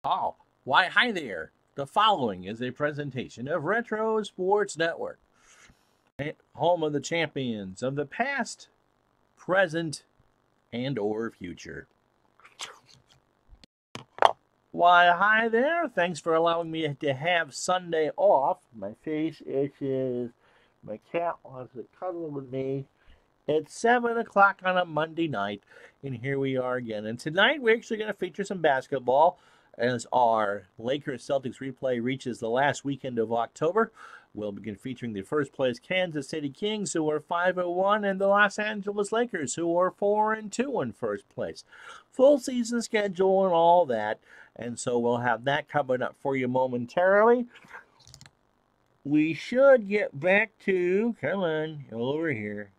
Oh, why, hi there. The following is a presentation of Retro Sports Network, home of the champions of the past, present, and or future. Why, hi there. Thanks for allowing me to have Sunday off. My face itches. My cat wants to cuddle with me. It's 7 o'clock on a Monday night, and here we are again. And tonight we're actually going to feature some basketball as our Lakers Celtics replay reaches the last weekend of October. We'll begin featuring the first place Kansas City Kings, who are 5-1, and the Los Angeles Lakers, who are 4-2 in first place. Full season schedule and all that, and so we'll have that coming up for you momentarily. We should get back to, come on, over here.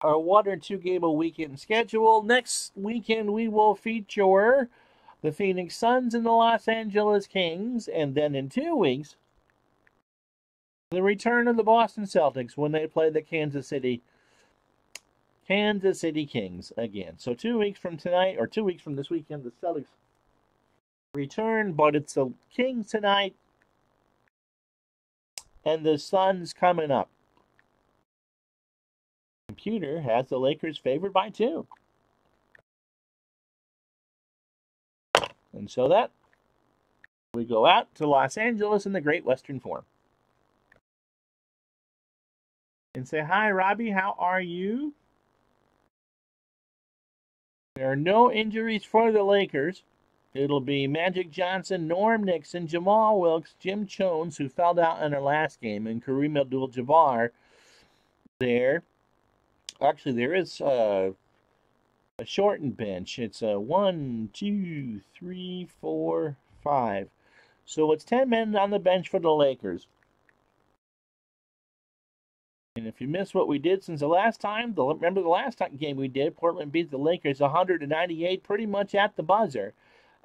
Our 1 or 2 game a weekend schedule. Next weekend, we will feature the Phoenix Suns and the Los Angeles Kings. And then in 2 weeks, the return of the Boston Celtics when they play the Kansas City Kings again. So 2 weeks from tonight, or 2 weeks from this weekend, the Celtics return, but it's the Kings tonight and the Suns coming up. Computer has the Lakers favored by 2. And so that we go out to Los Angeles in the Great Western Forum. And say, hi, Robbie, how are you? There are no injuries for the Lakers. It'll be Magic Johnson, Norm Nixon, Jamal Wilkes, Jim Jones, who fouled out in their last game, and Kareem Abdul-Jabbar there. Actually, there is a shortened bench. It's a 1, 2, 3, 4, 5. So it's 10 men on the bench for the Lakers. And if you missed what we did since the last time, remember the last game we did, Portland beat the Lakers 100-98, pretty much at the buzzer.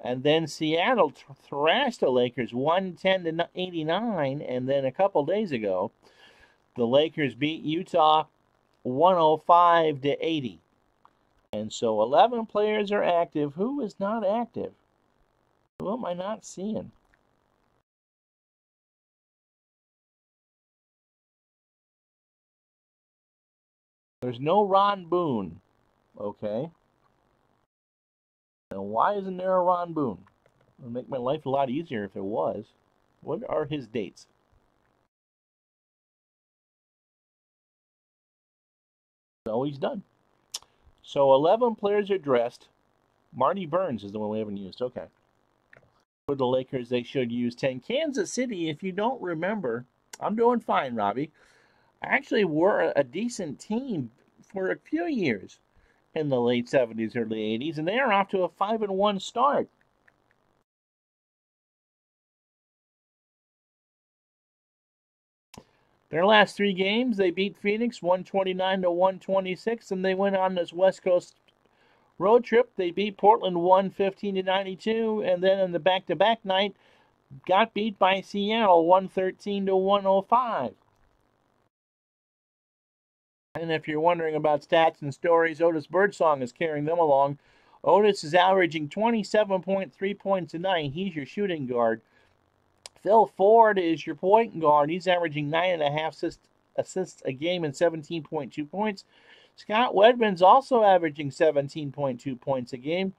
And then Seattle thrashed the Lakers 110-89. And then a couple days ago, the Lakers beat Utah 105-80. And so 11 players are active. Who is not active? Who am I not seeing? There's no Ron Boone. Okay. Now, why isn't there a Ron Boone? It would make my life a lot easier if there was. What are his dates? No, he's done. So 11 players are dressed. Marty Burns is the one we haven't used. Okay. For the Lakers, they should use 10. Kansas City, if you don't remember, I'm doing fine, Robbie. Actually, were a decent team for a few years in the late 70s, early 80s, and they are off to a 5-1 start. Their last 3 games, they beat Phoenix 129-126, and they went on this West Coast road trip. They beat Portland 115-92, and then in the back-to-back night, got beat by Seattle 113-105. And if you're wondering about stats and stories, Otis Birdsong is carrying them along. Otis is averaging 27.3 points a night. He's your shooting guard. Phil Ford is your point guard. He's averaging 9.5 assists a game and 17.2 points. Scott Wedman's also averaging 17.2 points a game.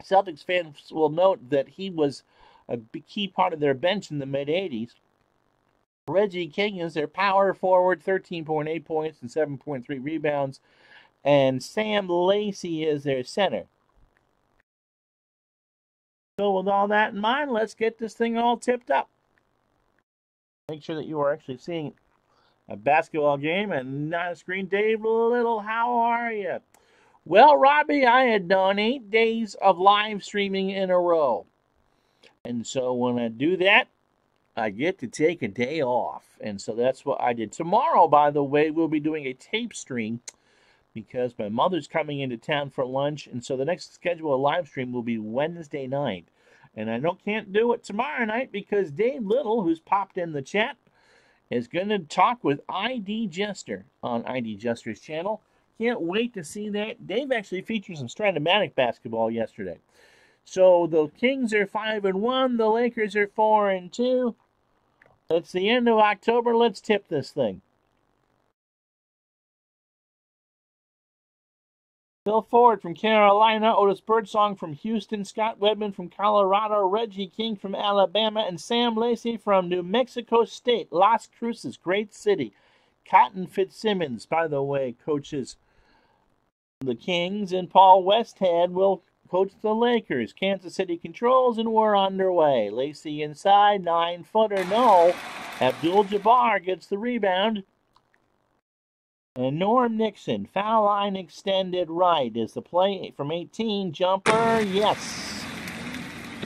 Celtics fans will note that he was a key part of their bench in the mid-'80s. Reggie King is their power forward, 13.8 points and 7.3 rebounds. And Sam Lacey is their center. So with all that in mind, let's get this thing all tipped up. Make sure that you are actually seeing a basketball game and not a screen. Dave Little, how are you? Well, Robbie, I had done 8 days of live streaming in a row. And so when I do that, I get to take a day off. And so that's what I did. Tomorrow, by the way, we'll be doing a tape stream because my mother's coming into town for lunch. And so the next scheduled live stream will be Wednesday night. And I can't do it tomorrow night because Dave Little, who's popped in the chat, is going to talk with ID Jester on ID Jester's channel. Can't wait to see that. Dave actually featured some Stratomatic basketball yesterday. So the Kings are 5-1. The Lakers are 4-2. It's the end of October. Let's tip this thing. Phil Ford from Carolina, Otis Birdsong from Houston, Scott Wedman from Colorado, Reggie King from Alabama, and Sam Lacey from New Mexico State, Las Cruces, great city. Cotton Fitzsimmons, by the way, coaches the Kings, and Paul Westhead will coach the Lakers. Kansas City controls, and we're underway. Lacey inside, 9-footer, no. Abdul-Jabbar gets the rebound. And Norm Nixon, foul line extended right. Is the play from 18, jumper, yes.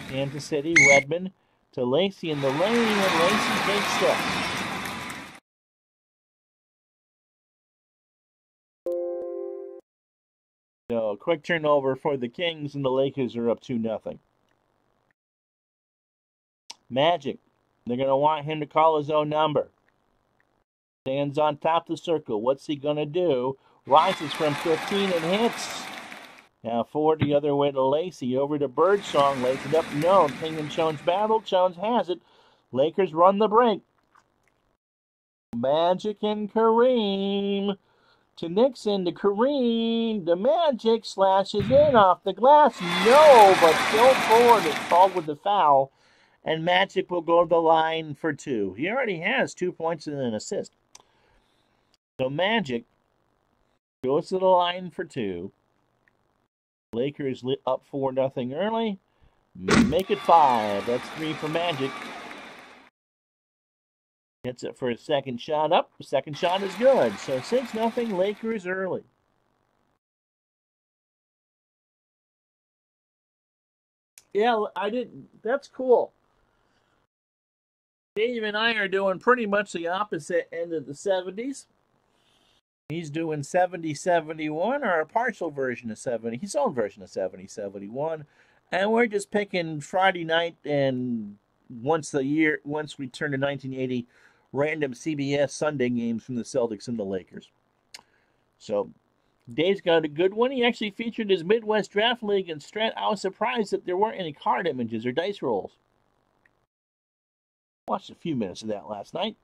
Kansas City, Wedman to Lacey in the lane, and Lacey takes steps. So, quick turnover for the Kings, and the Lakers are up 2-0. Magic, they're going to want him to call his own number. Stands on top of the circle. What's he going to do? Rises from 15 and hits. Now forward the other way to Lacey. Over to Birdsong. Lacey up. No. King and Jones battle. Jones has it. Lakers run the break. Magic and Kareem. To Nixon. To Kareem. The Magic slashes in off the glass. No. But Phil Ford is called with the foul. And Magic will go to the line for 2. He already has 2 points and an assist. So Magic goes to the line for 2. Lakers up 4-0 early. Make it 5. That's 3 for Magic. Gets it for a second shot up. The second shot is good. So 6-0 Lakers early. Yeah, I didn't. That's cool. Dave and I are doing pretty much the opposite end of the 70s. He's doing 70-71, or a partial version of 70, his own version of 70-71. And we're just picking Friday night and once a year, once we turn to 1980, random CBS Sunday games from the Celtics and the Lakers. So Dave's got a good one. He actually featured his Midwest Draft League, and I was surprised that there weren't any card images or dice rolls. Watched a few minutes of that last night.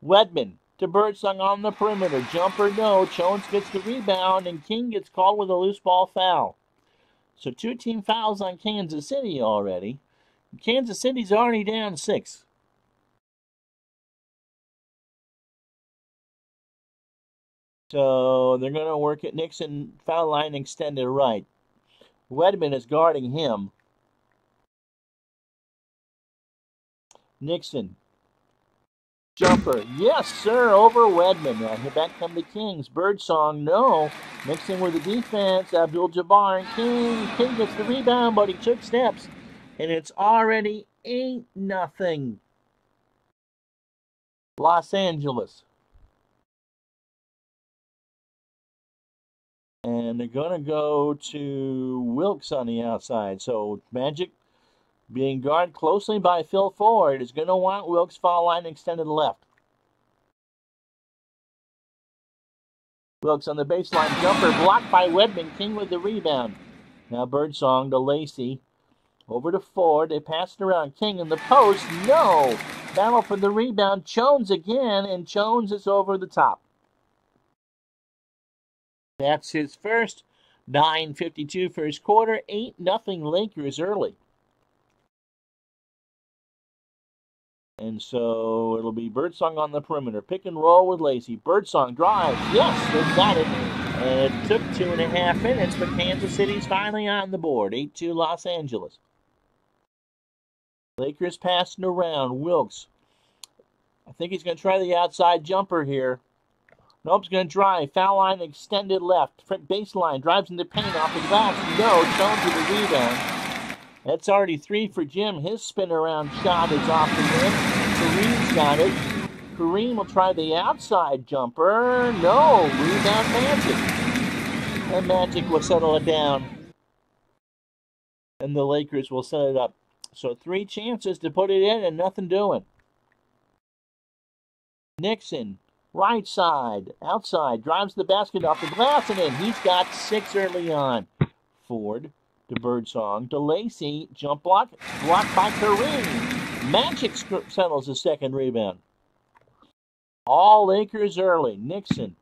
Wedman to Birdsong on the perimeter. Jumper, no. Jones gets the rebound, and King gets called with a loose ball foul. So 2 team fouls on Kansas City already. Kansas City's already down 6. So they're going to work at Nixon, foul line extended right. Wedman is guarding him. Nixon. Jumper, yes, sir, over Wedman. Now back come the Kings. Birdsong, no. Nixon with the defense. Abdul-Jabbar and King. King gets the rebound, but he took steps. And it's already 8-0. Los Angeles. And they're going to go to Wilkes on the outside. So Magic, being guarded closely by Phil Ford, is going to want Wilkes foul line extended left. Wilkes on the baseline jumper, blocked by Wedman. King with the rebound. Now Birdsong to Lacey. Over to Ford. They pass it around. King in the post. No. Battle for the rebound. Jones again, and Jones is over the top. That's his first. 9:52 first quarter. 8-0 Lakers early. And so it'll be Birdsong on the perimeter. Pick and roll with Lacey. Birdsong drives. Yes, they've got it. And it took 2.5 minutes, but Kansas City's finally on the board. 8-2 Los Angeles. Lakers passing around. Wilkes. I think he's going to try the outside jumper here. Nope, he's going to drive. Foul line extended left. Baseline. Drives in the paint off the glass. No. Jones with the rebound. That's already 3 for Jim. His spin around shot is off the rim. Kareem's got it. Kareem will try the outside jumper. No. Rebound Magic. And Magic will settle it down. And the Lakers will set it up. So 3 chances to put it in and nothing doing. Nixon, right side, outside, drives the basket off the glass and in. He's got 6 early on. Ford to Birdsong to Lacey, jump block, blocked by Kareem. Magic settles the second rebound. All Lakers early. Nixon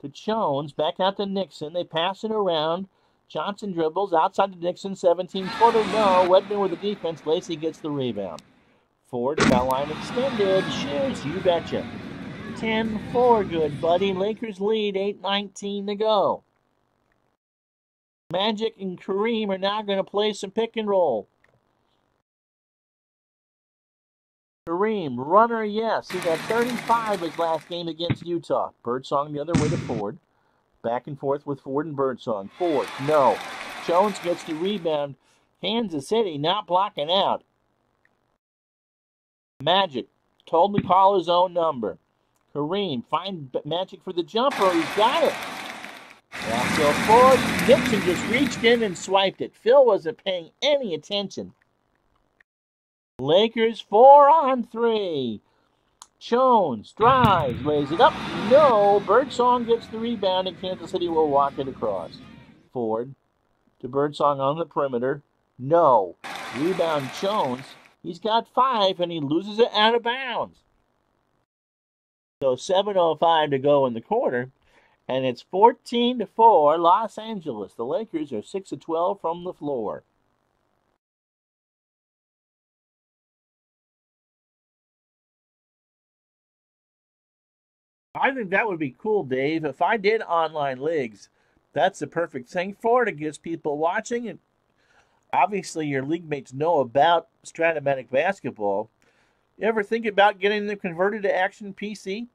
to Jones, back out to Nixon. They pass it around. Johnson dribbles outside to Nixon, 17-footer. No, Wedman with the defense. Lacey gets the rebound. Ford, foul line extended. Shoots, you betcha. 10-4, good buddy. Lakers lead, 8:19 to go. Magic and Kareem are now going to play some pick and roll. Kareem, runner, yes. He got 35 his last game against Utah. Birdsong the other way to Ford. Back and forth with Ford and Birdsong. Ford, no. Jones gets the rebound. Kansas City not blocking out. Magic told to call his own number. Kareem, find Magic for the jumper. He's got it. Now Phil Ford. Nixon just reached in and swiped it. Phil wasn't paying any attention. Lakers 4 on 3. Jones drives, lays it up. No. Birdsong gets the rebound, and Kansas City will walk it across. Ford to Birdsong on the perimeter. No. Rebound Jones. He's got 5, and he loses it out of bounds. So 7:05 to go in the quarter, and it's 14-4 Los Angeles. The Lakers are 6-12 from the floor. I think that would be cool, Dave. If I did online leagues, that's the perfect thing for it. It gives people watching, and obviously your league mates know about Stratomatic basketball. You ever think about getting them converted to Action PC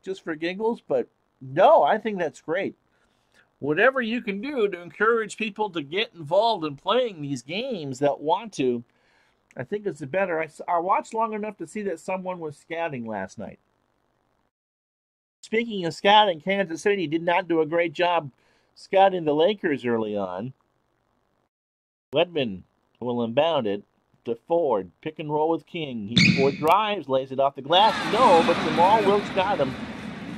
just for giggles? But no, I think that's great. Whatever you can do to encourage people to get involved in playing these games that want to, I think it's better. I watched long enough to see that someone was scouting last night. Speaking of scouting, Kansas City did not do a great job scouting the Lakers early on. Wedman will inbound it to Ford. Pick and roll with King. Ford drives, lays it off the glass. No, but Jamal Wilkes got him.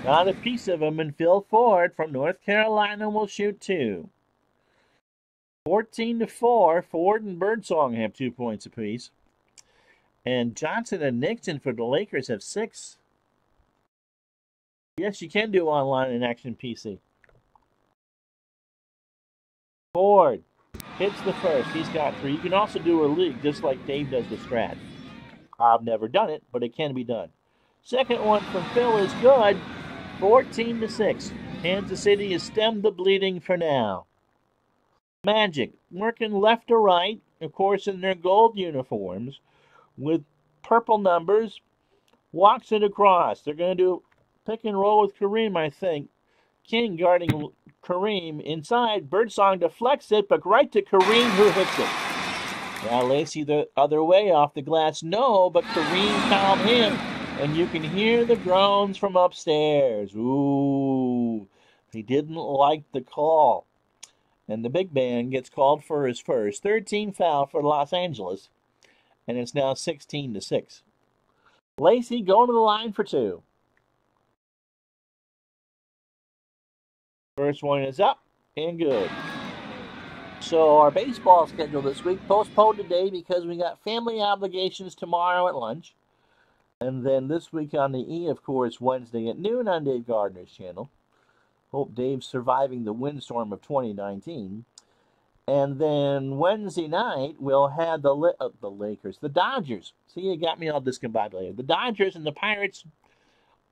Got a piece of him, and Phil Ford from North Carolina will shoot 2. 14-4. Ford and Birdsong have 2 points apiece. And Johnson and Nixon for the Lakers have 6. Yes, you can do online in Action PC. Ford hits the first. He's got 3. You can also do a league just like Dave does the Strat. I've never done it, but it can be done. Second one from Phil is good. 14-6. Kansas City has stemmed the bleeding for now. Magic working left to right, of course, in their gold uniforms with purple numbers. Walks it across. They're going to do pick and roll with Kareem, I think. King guarding Kareem inside. Birdsong deflects it, but right to Kareem, who hits it. Now Lacey the other way off the glass. No, but Kareem fouled him. And you can hear the groans from upstairs. Ooh, he didn't like the call. And the big man gets called for his first 13 foul for Los Angeles. And it's now 16-6. Lacey going to the line for 2. First one is up and good. So our baseball schedule this week postponed today because we got family obligations tomorrow at lunch. And then this week on the E, of course, Wednesday at noon on Dave Gardner's channel. Hope Dave's surviving the windstorm of 2019. And then Wednesday night, we'll have the Lakers, the Dodgers. See, you got me all discombobulated. The Dodgers and the Pirates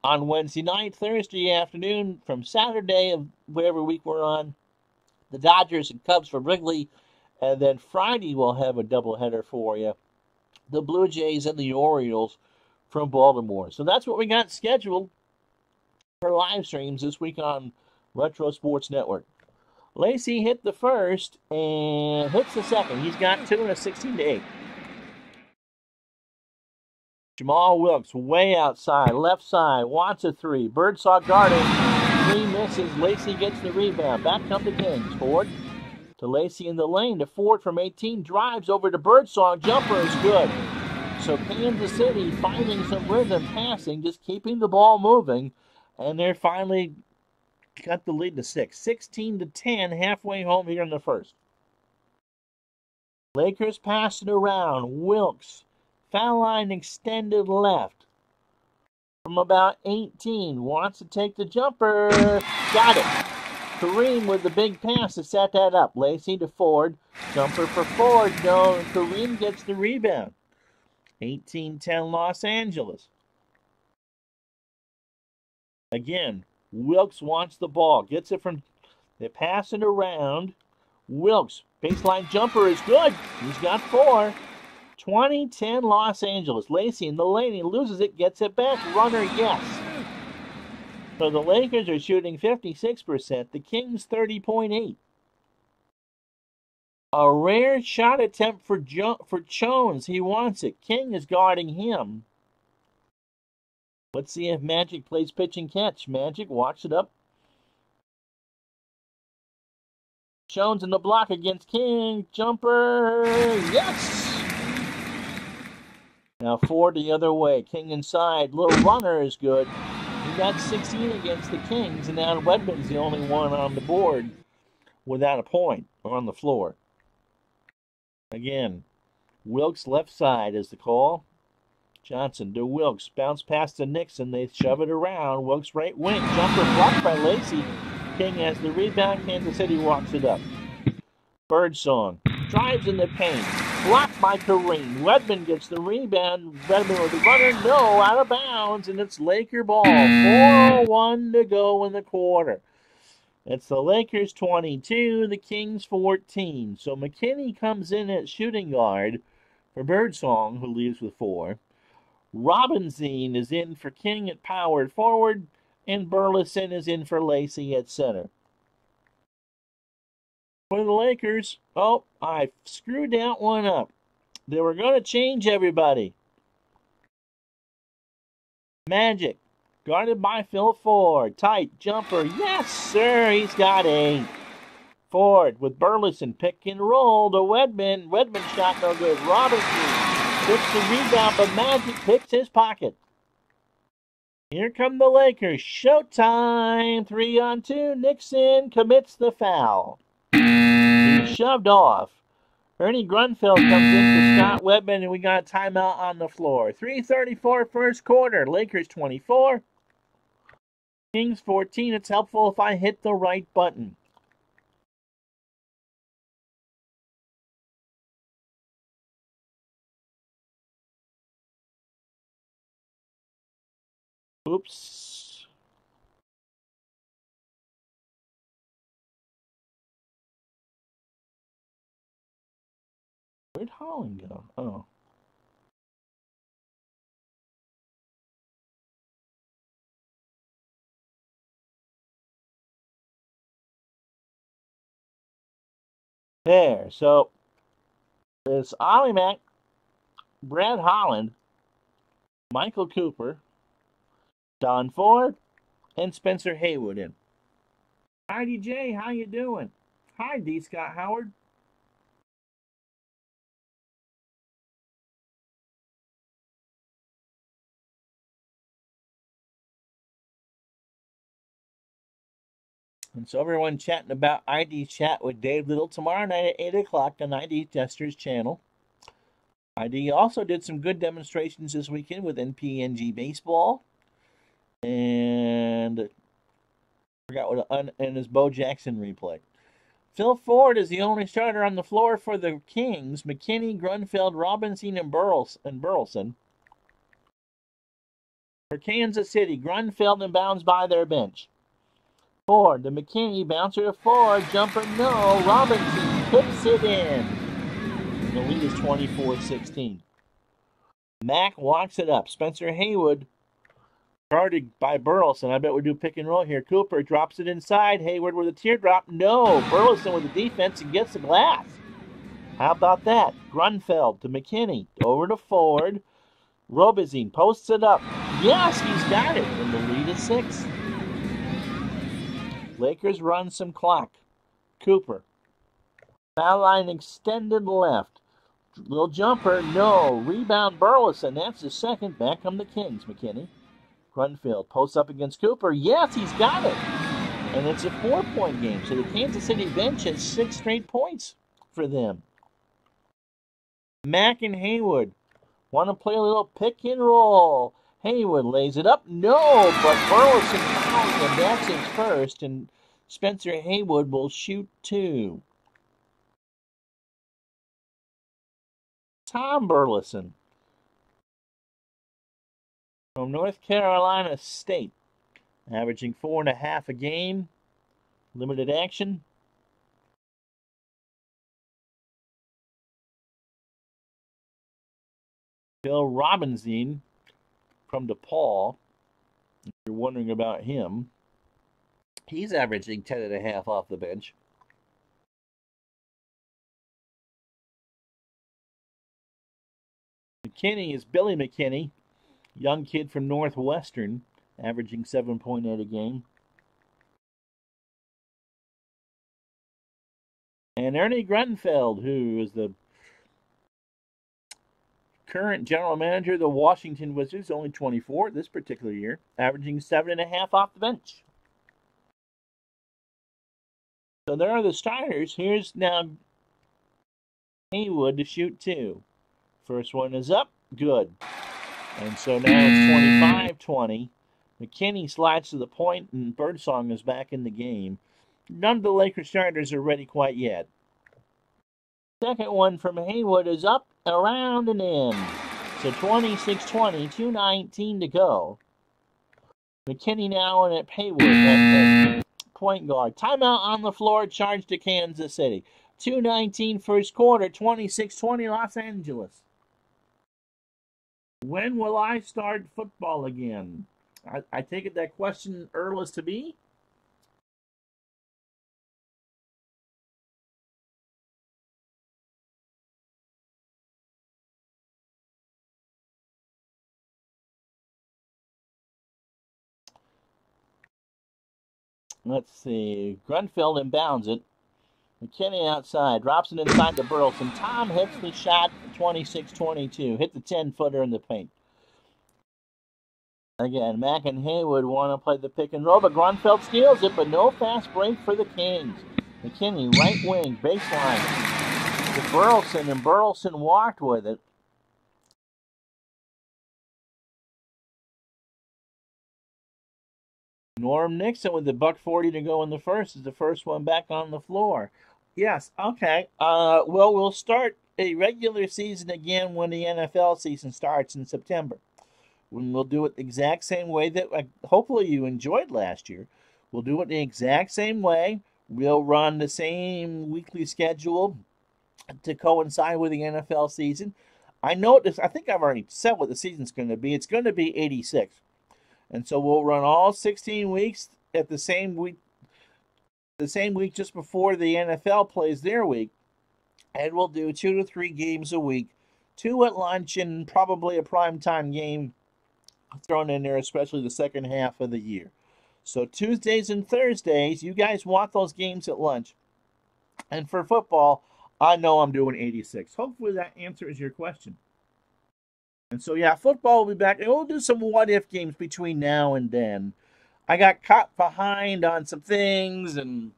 on Wednesday night. Thursday afternoon from Saturday of whatever week we're on, the Dodgers and Cubs from Wrigley. And then Friday we'll have a doubleheader for you. The Blue Jays and the Orioles from Baltimore. So that's what we got scheduled for live streams this week on Retro Sports Network. Lacey hit the first and hits the second. He's got 2 and a 16-8. Jamal Wilkes way outside, left side, wants a 3. Birdsong guarding, 3 misses. Lacey gets the rebound. Back come the Kings. Ford to Lacey in the lane. To Ford from 18, drives over to Birdsong. Jumper is good. So Kansas City finding some rhythm passing, just keeping the ball moving, and they're finally got the lead to 6. 16-10, halfway home here in the first. Lakers pass it around. Wilkes, foul line extended left. From about 18, wants to take the jumper. Got it. Kareem with the big pass to set that up. Lacey to Ford. Jumper for Ford. No, Kareem gets the rebound. 18-10 Los Angeles. Again, Wilkes wants the ball. Gets it from... They pass it around. Wilkes, baseline jumper is good. He's got 4. 20-10 Los Angeles. Lacey in the lane. He loses it, gets it back. Runner, yes. So the Lakers are shooting 56%. The Kings 30.8. A rare shot attempt for Jones. He wants it. King is guarding him. Let's see if Magic plays pitch and catch. Magic walks it up. Jones in the block against King. Jumper. Yes! Now Ford the other way. King inside. Little runner is good. He got 16 against the Kings, and now Wedman's the only one on the board without a point or on the floor. Again, Wilkes left side is the call. Johnson to Wilkes. Bounce past to Nixon. They shove it around. Wilkes right wing. Jumper blocked by Lacey. King has the rebound. Kansas City walks it up. Birdsong. Drives in the paint. Blocked by Kareem. Wedman gets the rebound. Wedman with the runner. No, out of bounds. And it's Laker ball. 4:01 to go in the quarter. It's the Lakers 22, the Kings 14. So McKinney comes in at shooting guard for Birdsong, who leaves with 4. Robinson is in for King at power forward, and Burleson is in for Lacey at center. For the Lakers, oh, I screwed that one up. They were going to change everybody. Magic. Guarded by Phil Ford. Tight jumper. Yes, sir. He's got 8. Ford with Burleson. Pick and roll to Wedman. Wedman shot no good. Robinson picks the rebound, but Magic picks his pocket. Here come the Lakers. Showtime. 3-on-2. Nixon commits the foul. He's shoved off. Ernie Grunfeld comes in for Scott Wedman, and we got a timeout on the floor. 3:34 first quarter. Lakers 24. Kings 14. It's helpful if I hit the right button. Oops. Where'd Holland go? Oh. There. So, it's Ollie Mack, Brad Holland, Michael Cooper, Don Ford, and Spencer Haywood in. Hi, DJ. How you doing? Hi, D. Scott Howard. And so everyone chatting about ID Chat with Dave Little tomorrow night at 8 o'clock on ID Testers channel. ID also did some good demonstrations this weekend with NPNG Baseball. And I forgot what, and his Bo Jackson replay. Phil Ford is the only starter on the floor for the Kings. McKinney, Grunfeld, Robinson, and Burleson. For Kansas City, Grunfeld inbounds by their bench. Ford to McKinney, bouncer to Ford, jumper no, Robinson puts it in. And the lead is 24-16. Mack walks it up. Spencer Haywood, guarded by Burleson. I bet we do pick and roll here. Cooper drops it inside. Hayward with a teardrop. No, Burleson with the defense and gets the glass. How about that? Grunfeld to McKinney, over to Ford. Robinson posts it up. Yes, he's got it. And the lead is 6. Lakers run some clock. Cooper. Foul line extended left. Little jumper, no. Rebound Burleson. That's the second. Back come the Kings, McKinney. Grunfeld posts up against Cooper. Yes, he's got it. And it's a 4-point game. So the Kansas City bench has 6 straight points for them. Mack and Haywood want to play a little pick and roll. Haywood lays it up. No, but Burleson fouls him. That's his first. And Spencer Haywood will shoot 2. Tom Burleson from North Carolina State, averaging 4.5 a game, limited action. Bill Robinson from DePaul, if you're wondering about him, he's averaging 10.5 off the bench. McKinney is Billy McKinney, young kid from Northwestern, averaging 7.8 a game. And Ernie Grunfeld, who is the current general manager of the Washington Wizards, only 24 this particular year, averaging 7.5 off the bench. So there are the starters. Here's now Haywood to shoot 2. First one is up. Good. And so now it's 25-20. McKinney slides to the point, and Birdsong is back in the game. None of the Lakers starters are ready quite yet. Second one from Haywood is up, around, and in. So 26-20, 2:19 to go. McKinney now in at Haywood at point guard. Timeout on the floor, charge to Kansas City. 2:19 first quarter, 26-20 Los Angeles. When will I start football again? I take it that question, Earl, is to me? Let's see. Grunfeld inbounds it. McKinney outside. Drops it inside to Burleson. Tom hits the shot, 26-22. Hit the 10-footer in the paint. Again, Mack and Haywood want to play the pick and roll, but Grunfeld steals it, but no fast break for the Kings. McKinney, right wing, baseline to Burleson, and Burleson walked with it. Norm Nixon with the $1.40 to go in the first is the first one back on the floor. Yes, okay. Well, we'll start a regular season again when the NFL season starts in September. When we'll do it the exact same way that hopefully you enjoyed last year. We'll do it the exact same way. We'll run the same weekly schedule to coincide with the NFL season. I think I've already said what the season's going to be. It's going to be 86. And so we'll run all 16 weeks at the same week just before the NFL plays their week. And we'll do 2 to 3 games a week, 2 at lunch, and probably a primetime game thrown in there, especially the second half of the year. So Tuesdays and Thursdays, you guys want those games at lunch. And for football, I know I'm doing 86. Hopefully that answers your question. And so, yeah, football will be back. And we'll do some what-if games between now and then. I got caught behind on some things, and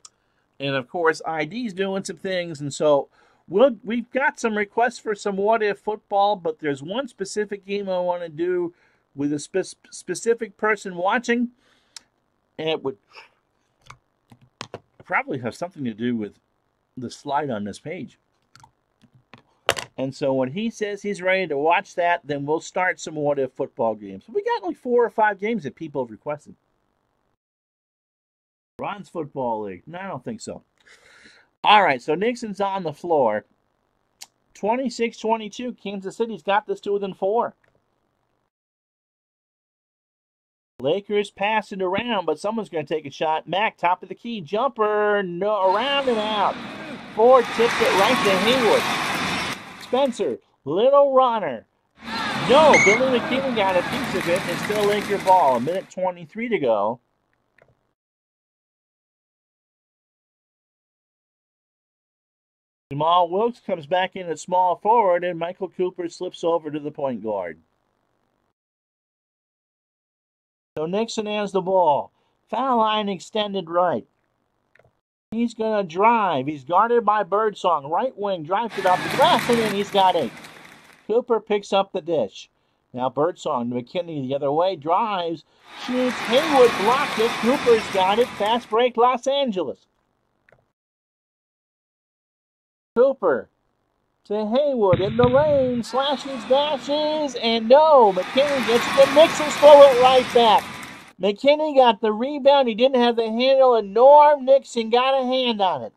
of course, ID's doing some things. And so we've got some requests for some what-if football, but there's one specific game I want to do with a specific person watching. And it would probably have something to do with the slide on this page. And so when he says he's ready to watch that, then we'll start some what-if football games. We got like 4 or 5 games that people have requested. Ron's Football League. No, I don't think so. All right, so Nixon's on the floor. 26-22. Kansas City's got this to within 4. Lakers pass it around, but someone's going to take a shot. Mack, top of the key, jumper, no, around and out. Ford tipped it right to Haywood. Spencer, little runner. No, Billy McKinney got a piece of it. It's still Laker ball. 1:23 to go. Jamal Wilkes comes back in at small forward, and Michael Cooper slips over to the point guard. So Nixon has the ball. Foul line extended right. He's going to drive. He's guarded by Birdsong. Right wing drives it off the glass, and then he's got it. Cooper picks up the dish. Now Birdsong, McKinney the other way, drives, shoots. Haywood blocked it. Cooper's got it. Fast break, Los Angeles. Cooper to Haywood in the lane, slashes, dashes, and no, McKinney gets it. Nixon stole it right back. McKinney got the rebound. He didn't have the handle, and Norm Nixon got a hand on it.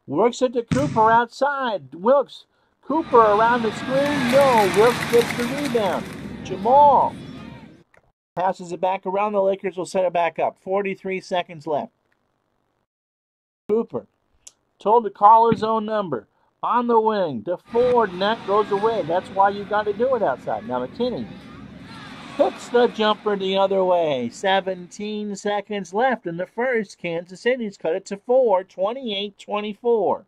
Works it to Cooper outside. Wilkes. Cooper around the screen. No. Wilkes gets the rebound. Jamal passes it back around. The Lakers will set it back up. 43 seconds left. Cooper told to call his own number. On the wing. To Ford, and that goes away. That's why you got to do it outside. Now McKinney hits the jumper the other way. 17 seconds left in the first. Kansas City's cut it to 4. 28-24.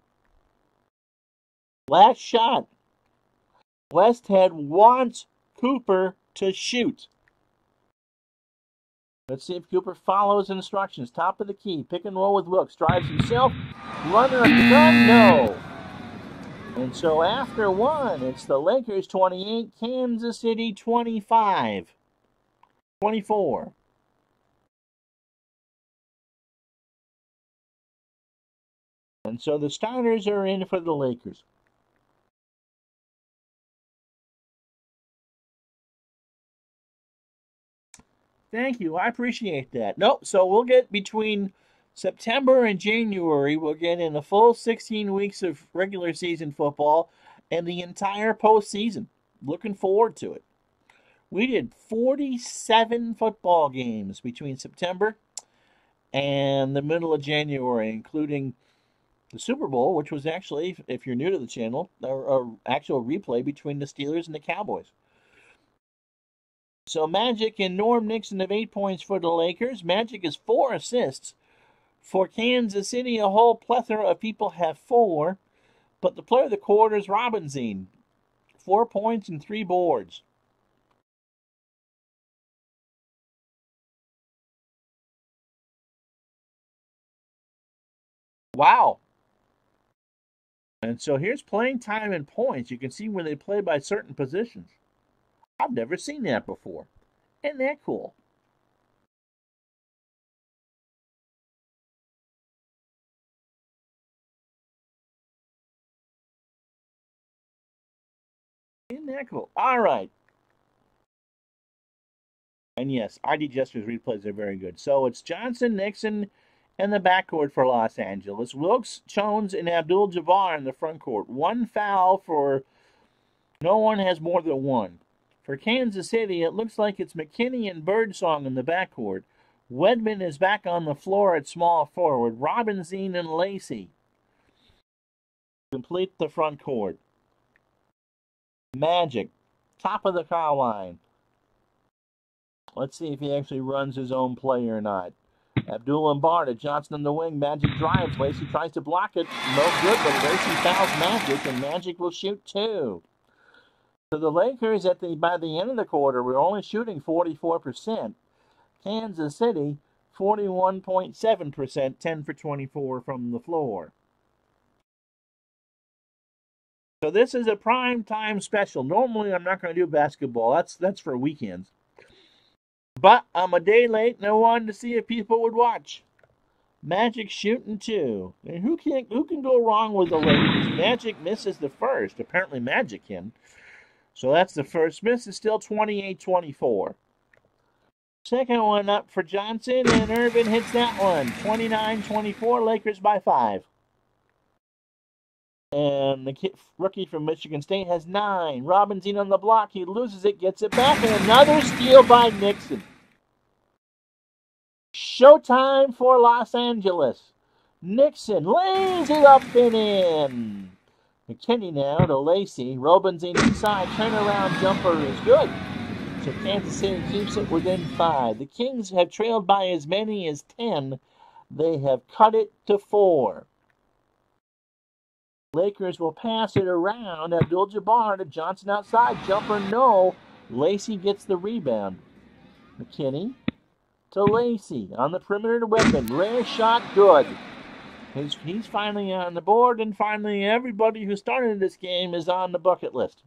Last shot. Westhead wants Cooper to shoot. Let's see if Cooper follows instructions. Top of the key. Pick and roll with Wilkes. Drives himself. Runner at the gun. No. And so after one, it's the Lakers 28, Kansas City 25. 24. And so the starters are in for the Lakers. Thank you. I appreciate that. Nope. So we'll get between September and January, we'll get in a full 16 weeks of regular season football and the entire postseason. Looking forward to it. We did 47 football games between September and the middle of January, including the Super Bowl, which was actually, if you're new to the channel, an actual replay between the Steelers and the Cowboys. So Magic and Norm Nixon have 8 points for the Lakers. Magic is 4 assists. For Kansas City, a whole plethora of people have 4. But the player of the quarter is Robinson. 4 points and 3 boards. Wow. And so here's playing time and points. You can see when they play by certain positions. I've never seen that before. Isn't that cool? Isn't that cool? All right. And yes, ID Jester's replays are very good. So it's Johnson, Nixon, and the backcourt for Los Angeles. Wilkes, Jones, and Abdul-Jabbar in the front court. 1 foul for no one has more than 1. For Kansas City, it looks like it's McKinney and Birdsong in the backcourt. Wedman is back on the floor at small forward. Robinson and Lacey complete the front court. Magic, top of the foul line. Let's see if he actually runs his own play or not. Abdul-Jabbar to Johnson on the wing. Magic drives. Lacey tries to block it. No good, but Lacey fouls Magic, and Magic will shoot 2. So the Lakers, by the end of the quarter, were only shooting 44%. Kansas City, 41.7%, 10 for 24 from the floor. So this is a prime time special. Normally, I'm not going to do basketball. That's for weekends. But I'm a day late, and I wanted to see if people would watch. Magic shooting 2. And who can go wrong with the Lakers? Magic misses the first. Apparently Magic can. So that's the first miss. It's still 28-24. Second one up for Johnson, and Irvin hits that one. 29-24, Lakers by 5. And the rookie from Michigan State has 9. Robinson on the block. He loses it, gets it back, and another steal by Nixon. Showtime for Los Angeles. Nixon lays it up and in. McKinney now to Lacey. Robinson inside. Turnaround jumper is good. So Kansas City keeps it within 5. The Kings have trailed by as many as 10. They have cut it to 4. Lakers will pass it around. Abdul-Jabbar to Johnson outside. Jumper, no. Lacey gets the rebound. McKinney to Lacey on the perimeter to Wedman. Rare shot, good. He's finally on the board, and finally everybody who started this game is on the bucket list.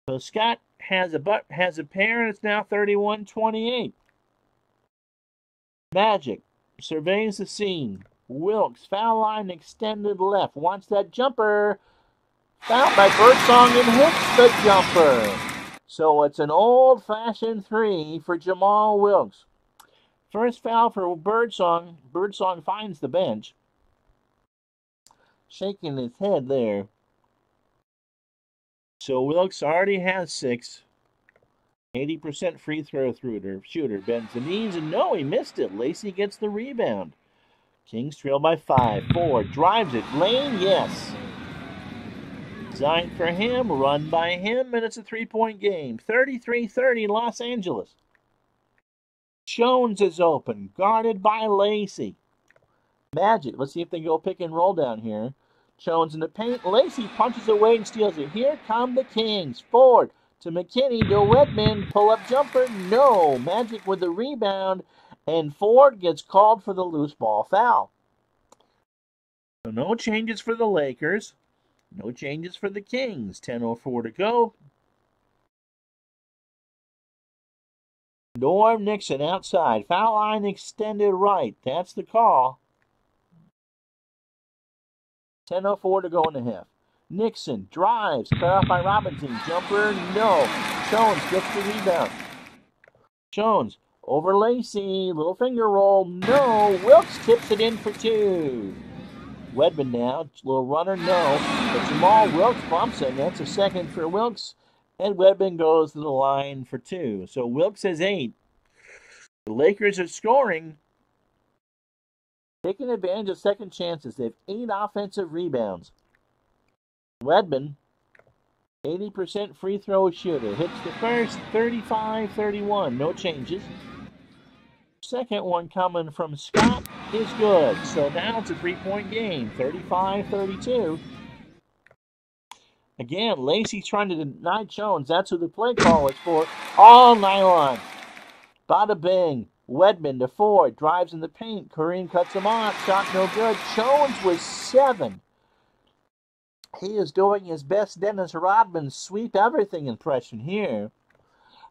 So Scott has a pair, and it's now 31-28. Magic surveys the scene. Wilkes, foul line extended left. Wants that jumper. Fouled by Birdsong and hits the jumper. So it's an old-fashioned three for Jamal Wilkes. First foul for Birdsong. Birdsong finds the bench. Shaking his head there. So Wilkes already has 6. 80% free throw shooter. Bends the knees, and no, he missed it. Lacey gets the rebound. Kings trail by 5. Ford drives it. Lane, yes. Designed for him, run by him, and it's a 3-point game. 33-30 Los Angeles. Jones is open, guarded by Lacey. Magic, let's see if they go pick and roll down here. Jones in the paint. Lacey punches away and steals it. Here come the Kings. Ford to McKinney to Wedman. Pull-up jumper, no. Magic with the rebound, and Ford gets called for the loose ball foul. So no changes for the Lakers. No changes for the Kings. 10:04 to go. Norm Nixon outside. Foul line extended right. That's the call. 10:04 to go in the half. Nixon drives. Cut off by Robinson. Jumper, no. Jones gets the rebound. Jones over Lacey. Little finger roll, no. Wilkes tips it in for 2. Wedman now. Little runner, no. But Jamal Wilkes bumps it. That's a second for Wilkes. And Wedman goes to the line for 2. So Wilkes has 8. The Lakers are scoring. Taking advantage of second chances. They have 8 offensive rebounds. Wedman, 80% free throw shooter. Hits the first, 35-31. No changes. Second one coming from Scott is good. So now it's a 3-point game. 35-32. Again, Lacey's trying to deny Jones. That's who the play call is for. All nylon. Bada bing. Wedman to Ford. Drives in the paint. Kareem cuts him off. Shot no good. Jones was 7. He is doing his best Dennis Rodman sweep everything impression here.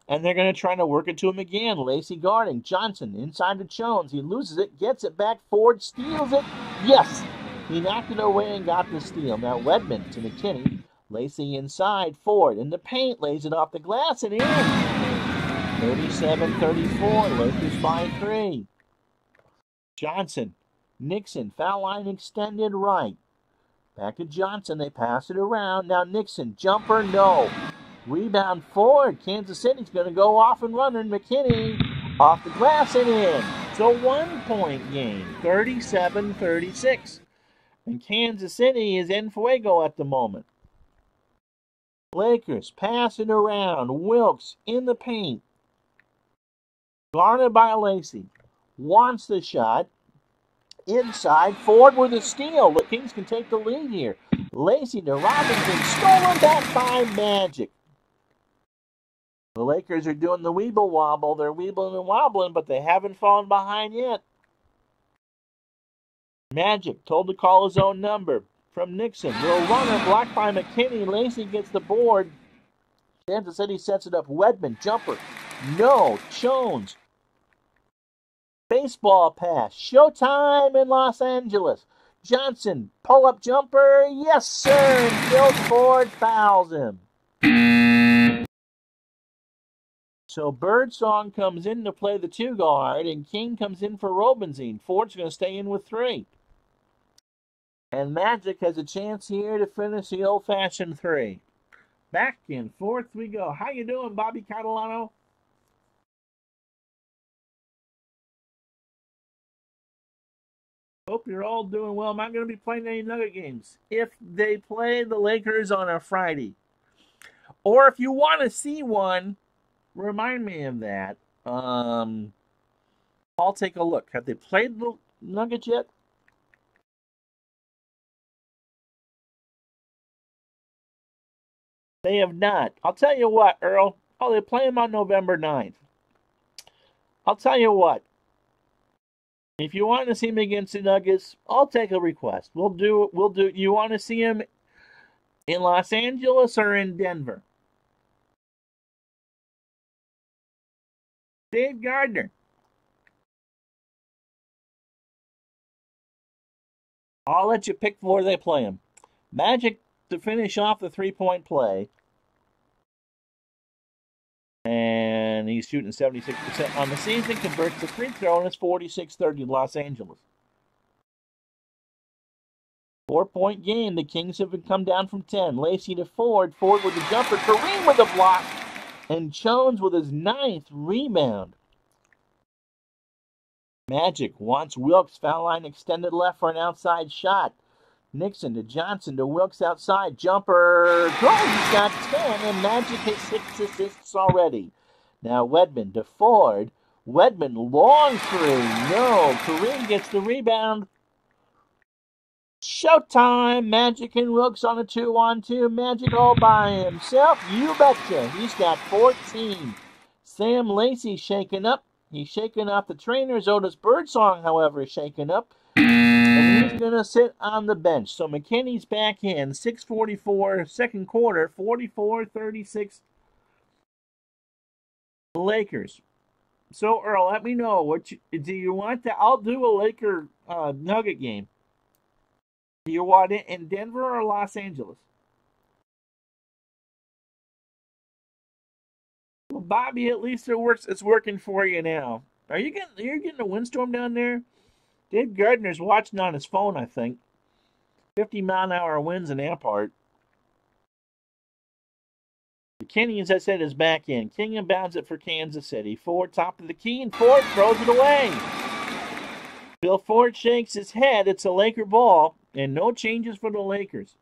And they're going to try to work it to him again. Lacey guarding. Johnson inside to Jones. He loses it. Gets it back. Ford steals it. Yes! He knocked it away and got the steal. Now Wedman to McKinney. Lacey inside. Ford in the paint. Lays it off the glass and in. 37-34. Lakers by 3. Johnson. Nixon. Foul line extended right. Back to Johnson. They pass it around. Now Nixon. Jumper, no. Rebound Ford. Kansas City's going to go off and run. And McKinney off the glass and in. It's a 1-point game. 37-36. And Kansas City is en fuego at the moment. Lakers passing around. Wilkes in the paint. Guarded by Lacey. Wants the shot. Inside. Ford with a steal. The Kings can take the lead here. Lacey to Robinson. Stolen back by Magic. The Lakers are doing the weeble wobble. They're weebling and wobbling, but they haven't fallen behind yet. Magic told to call his own number from Nixon. Little runner blocked by McKinney. Lacey gets the board. Kansas City sets it up. Wedman, jumper. No. Jones. Baseball pass. Showtime in Los Angeles. Johnson, pull-up jumper. Yes, sir. And Bill Ford fouls him. So Birdsong comes in to play the 2 guard, and King comes in for Robinson. Ford's going to stay in with 3. And Magic has a chance here to finish the old-fashioned 3. Back and forth we go. How you doing, Bobby Catalano? Hope you're all doing well. I'm not going to be playing any Nugget games if they play the Lakers on a Friday. Or if you want to see one, remind me of that. I'll take a look. Have they played the Nuggets yet? They have not. I'll tell you what, Earl. Oh, they play them on November 9th. I'll tell you what. If you want to see him against the Nuggets, I'll take a request. We'll do. You want to see him in Los Angeles or in Denver? Dave Gardner. I'll let you pick where they play him. Magic to finish off the three-point play. And he's shooting 76% on the season, converts the free throw, and it's 46-30 Los Angeles. 4-point game. The Kings have come down from 10. Lacey to Ford. Ford with the jumper. Kareem with the block. And Jones with his 9th rebound. Magic wants Wilkes. Foul line extended left for an outside shot. Nixon to Johnson to Wilkes outside. Jumper. Good. He's got 10, and Magic has 6 assists already. Now Wedman to Ford. Wedman, long three. No. Kareem gets the rebound. Showtime. Magic and Wilkes on a 2-on-2. Magic all by himself. You betcha. He's got 14. Sam Lacey shaken up. He's shaken off the trainers. Otis Birdsong, however, is shaken up. And he's going to sit on the bench. So McKinney's back in. 6:44, second quarter, 44-36 Lakers. So, Earl, let me know. Do you want to? I'll do a Laker Nugget game. Do you want it in Denver or Los Angeles? Well, Bobby, at least it works. It's working for you now. You're getting a windstorm down there? Dave Gardner's watching on his phone, I think. 50-mile-an-hour winds in that part. McKinney, as I said, is back in. King inbounds it for Kansas City. Ford, top of the key, and Ford throws it away. Bill Ford shakes his head. It's a Laker ball, and no changes for the Lakers.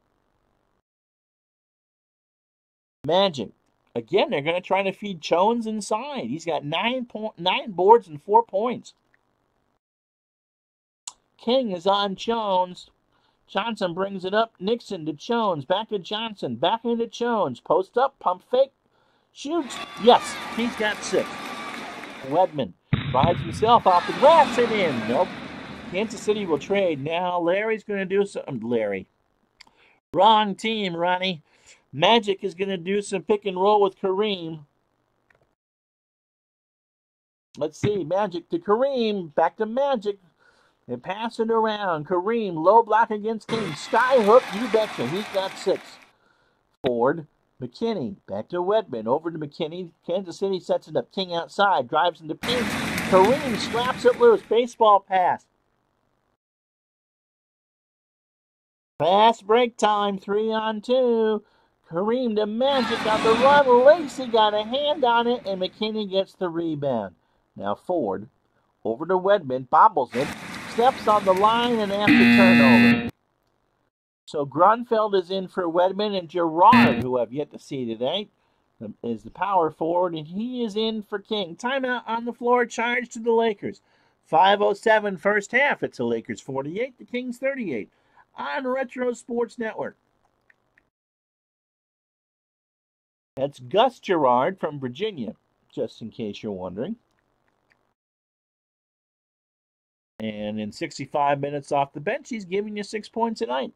Magic. Again, they're going to try to feed Jones inside. He's got 9 boards and 4 points. King is on Jones. Johnson brings it up. Nixon to Jones. Back to Johnson. Back into Jones. Post up. Pump fake. Shoots. Yes, he's got 6. Wedman drives himself off the glass and in. Nope. Kansas City will trade. Now Larry's going to do something. Larry. Wrong team, Ronnie. Magic is going to do some pick and roll with Kareem. Let's see. Magic to Kareem. Back to Magic. They pass it around. Kareem, low block against King. Sky hook, you betcha. He's got 6. Ford, McKinney. Back to Wedman. Over to McKinney. Kansas City sets it up. King outside. Drives into paint. Kareem slaps it loose. Baseball pass. Fast break time. 3-on-2. Kareem to Magic on the run. Lacey got a hand on it, and McKinney gets the rebound. Now Ford over to Wedman. Bobbles it. Steps on the line and after turnover. So Grunfeld is in for Wedman, and Gerard, who I've yet to see today, is the power forward, and he is in for King. Timeout on the floor, charge to the Lakers. 5:07 first half. It's the Lakers 48, the Kings 38 on Retro Sports Network. That's Gus Gerard from Virginia, just in case you're wondering. And in 65 minutes off the bench, he's giving you 6 points a night.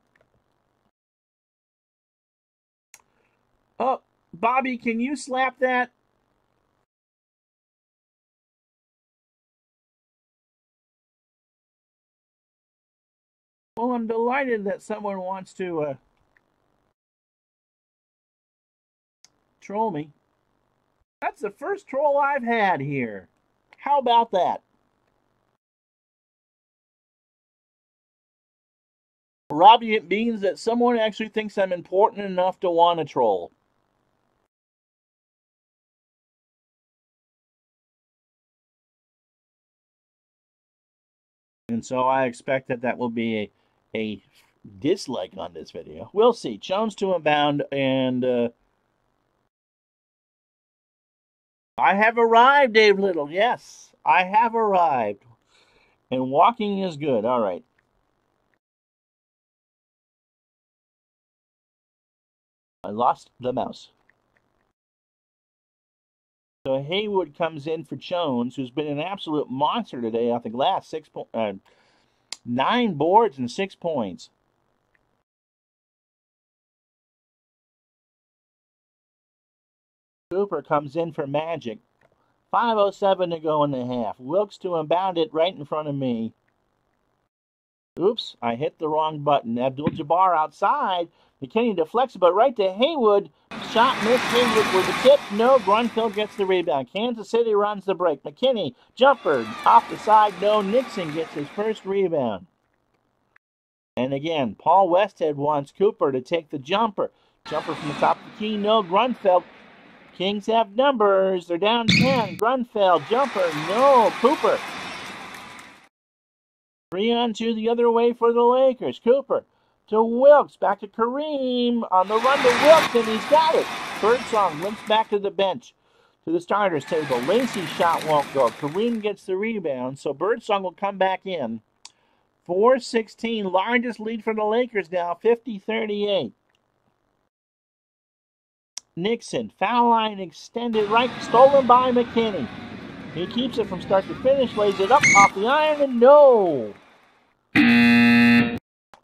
Oh, Bobby, can you slap that? Well, I'm delighted that someone wants to troll me. That's the first troll I've had here. How about that? Robbie, it means that someone actually thinks I'm important enough to want to troll. And so I expect that will be a dislike on this video. We'll see. Jones to inbound, and I have arrived, Dave Little. Yes, I have arrived. And walking is good. All right. I lost the mouse. So Haywood comes in for Jones, who's been an absolute monster today. I think last 9 boards and 6 points. Cooper comes in for Magic. 5:07 to go in the half. Wilkes to inbound it right in front of me. Oops, I hit the wrong button. Abdul-Jabbar outside. McKinney deflects, but right to Haywood. Shot missed. Haywood with the tip. No, Grunfeld gets the rebound. Kansas City runs the break. McKinney, jumper, off the side. No, Nixon gets his first rebound. And again, Paul Westhead wants Cooper to take the jumper. Jumper from the top of the key. No, Grunfeld. Kings have numbers. They're down 10. Grunfeld, jumper. No, Cooper. 3-on-2 the other way for the Lakers. Cooper to Wilkes. Back to Kareem. On the run to Wilkes, and he's got it. Birdsong limps back to the bench, to the starters table. Lacey's shot won't go. Kareem gets the rebound, so Birdsong will come back in. 4:16, largest lead for the Lakers now, 50-38. Nixon, foul line extended right, stolen by McKinney. He keeps it from start to finish, lays it up off the iron, and no!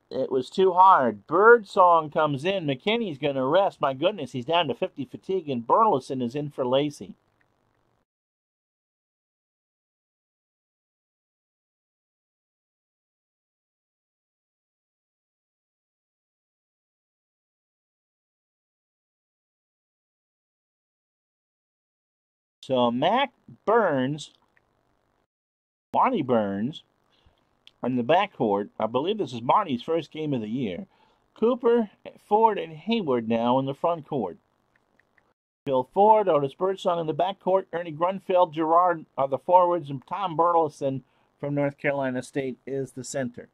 It was too hard. Birdsong comes in. McKinney's going to rest. My goodness, he's down to 50 fatigue, and Burleson is in for Lacey. So Mac Burns, Monty Burns, in the backcourt. I believe this is Marty's first game of the year. Cooper, Ford, and Hayward now in the front court. Phil Ford, Otis Birdsong in the backcourt. Ernie Grunfeld, Gerard are the forwards, and Tom Burleson from North Carolina State is the center.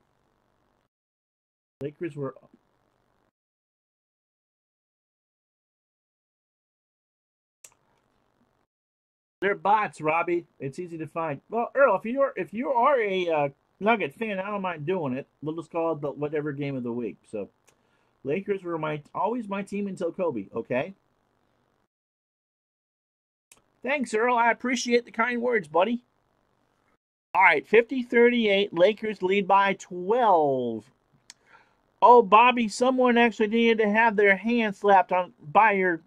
Lakers were... They're bots, Robbie. It's easy to find. Well, Earl, if you are a Nugget fan, I don't mind doing it. We'll just call it the whatever game of the week. So, Lakers were always my team until Kobe. Okay. Thanks, Earl. I appreciate the kind words, buddy. All right, 50-38. Lakers lead by 12. Oh, Bobby, someone actually needed to have their hand slapped on by your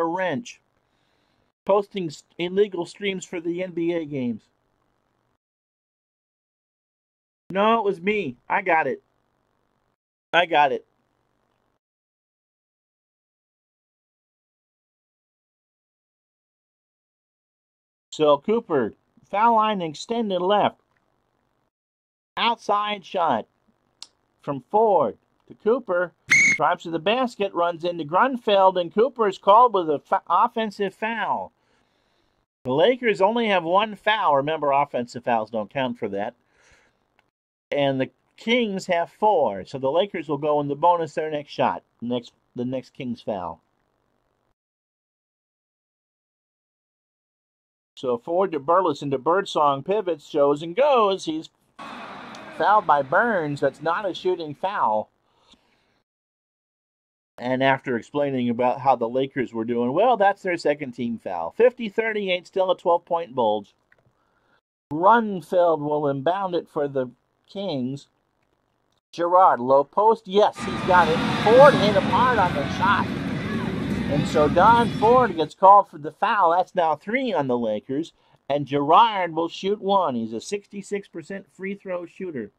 wrench. Posting illegal streams for the NBA games. No, it was me. I got it. So Cooper, foul line extended left. Outside shot from Ford to Cooper. Drives to the basket, runs into Grunfeld, and Cooper is called with an offensive foul. The Lakers only have 1 foul. Remember, offensive fouls don't count for that. And the Kings have 4. So the Lakers will go in the bonus their next shot. The next Kings foul. So Ford to Burleson to Birdsong, pivots, shows and goes. He's fouled by Burns. That's not a shooting foul. And after explaining about how the Lakers were doing, well, that's their second team foul. 50-38, still a 12-point bulge. Grunfeld will inbound it for the Kings. Gerard, low post. Yes, he's got it. Ford hit him hard on the shot. And so Don Ford gets called for the foul. That's now 3 on the Lakers. And Gerard will shoot 1. He's a 66% free throw shooter.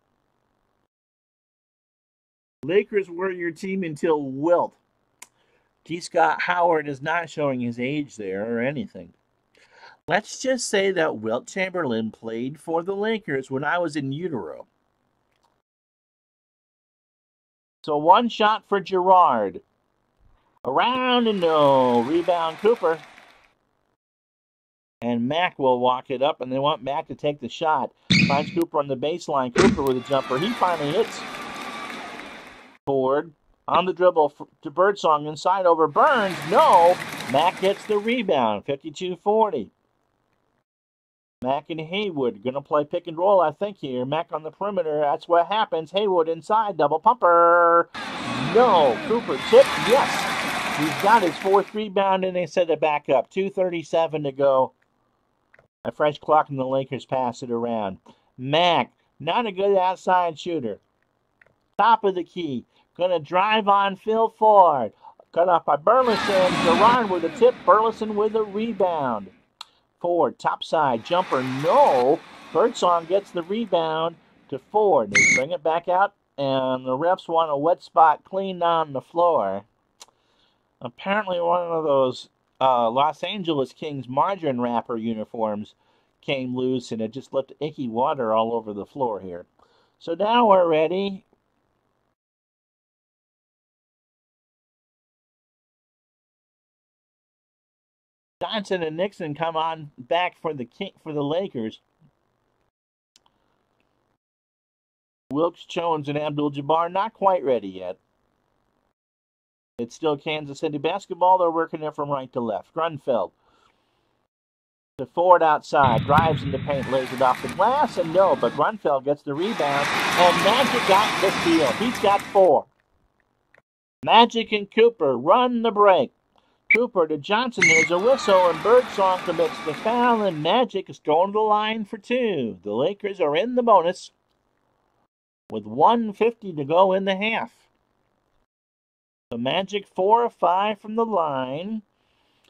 Lakers were your team until Wilt. T. Scott Howard is not showing his age there or anything. Let's just say that Wilt Chamberlain played for the Lakers when I was in utero. So 1 shot for Gerard. Around and no. Rebound Cooper. And Mack will walk it up, and they want Mack to take the shot. Finds Cooper on the baseline. Cooper with a jumper. He finally hits Ford on the dribble to Birdsong. Inside over Burns. No. Mack gets the rebound. 52-40. Mack and Haywood going to play pick and roll, I think, here. Mack on the perimeter. That's what happens. Haywood inside. Double pumper. No. Cooper tip. Yes. He's got his 4th rebound, and they set it back up. 2:37 to go A fresh clock and the Lakers pass it around. Mack, not a good outside shooter. Top of the key. Gonna drive on Phil Ford. Cut off by Burleson. Gerard with a tip. Burleson with a rebound. Ford, top side. Jumper, no. Birdsong gets the rebound to Ford. They bring it back out, and the refs want a wet spot cleaned on the floor. Apparently one of those Los Angeles Kings margarine wrapper uniforms came loose, and it just left icky water all over the floor here. So now we're ready. Johnson and Nixon come on back for the Lakers. Wilkes, Jones, and Abdul-Jabbar not quite ready yet. It's still Kansas City basketball. They're working it from right to left. Grunfeld to Ford outside, drives in the paint, lays it off the glass, and no, but Grunfeld gets the rebound, and Magic got the steal. He's got 4. Magic and Cooper run the break. Cooper to Johnson. There's a whistle, and Birdsong commits the foul, and Magic is going to the line for 2. The Lakers are in the bonus with 1:50 to go in the half. The Magic 4 of 5 from the line.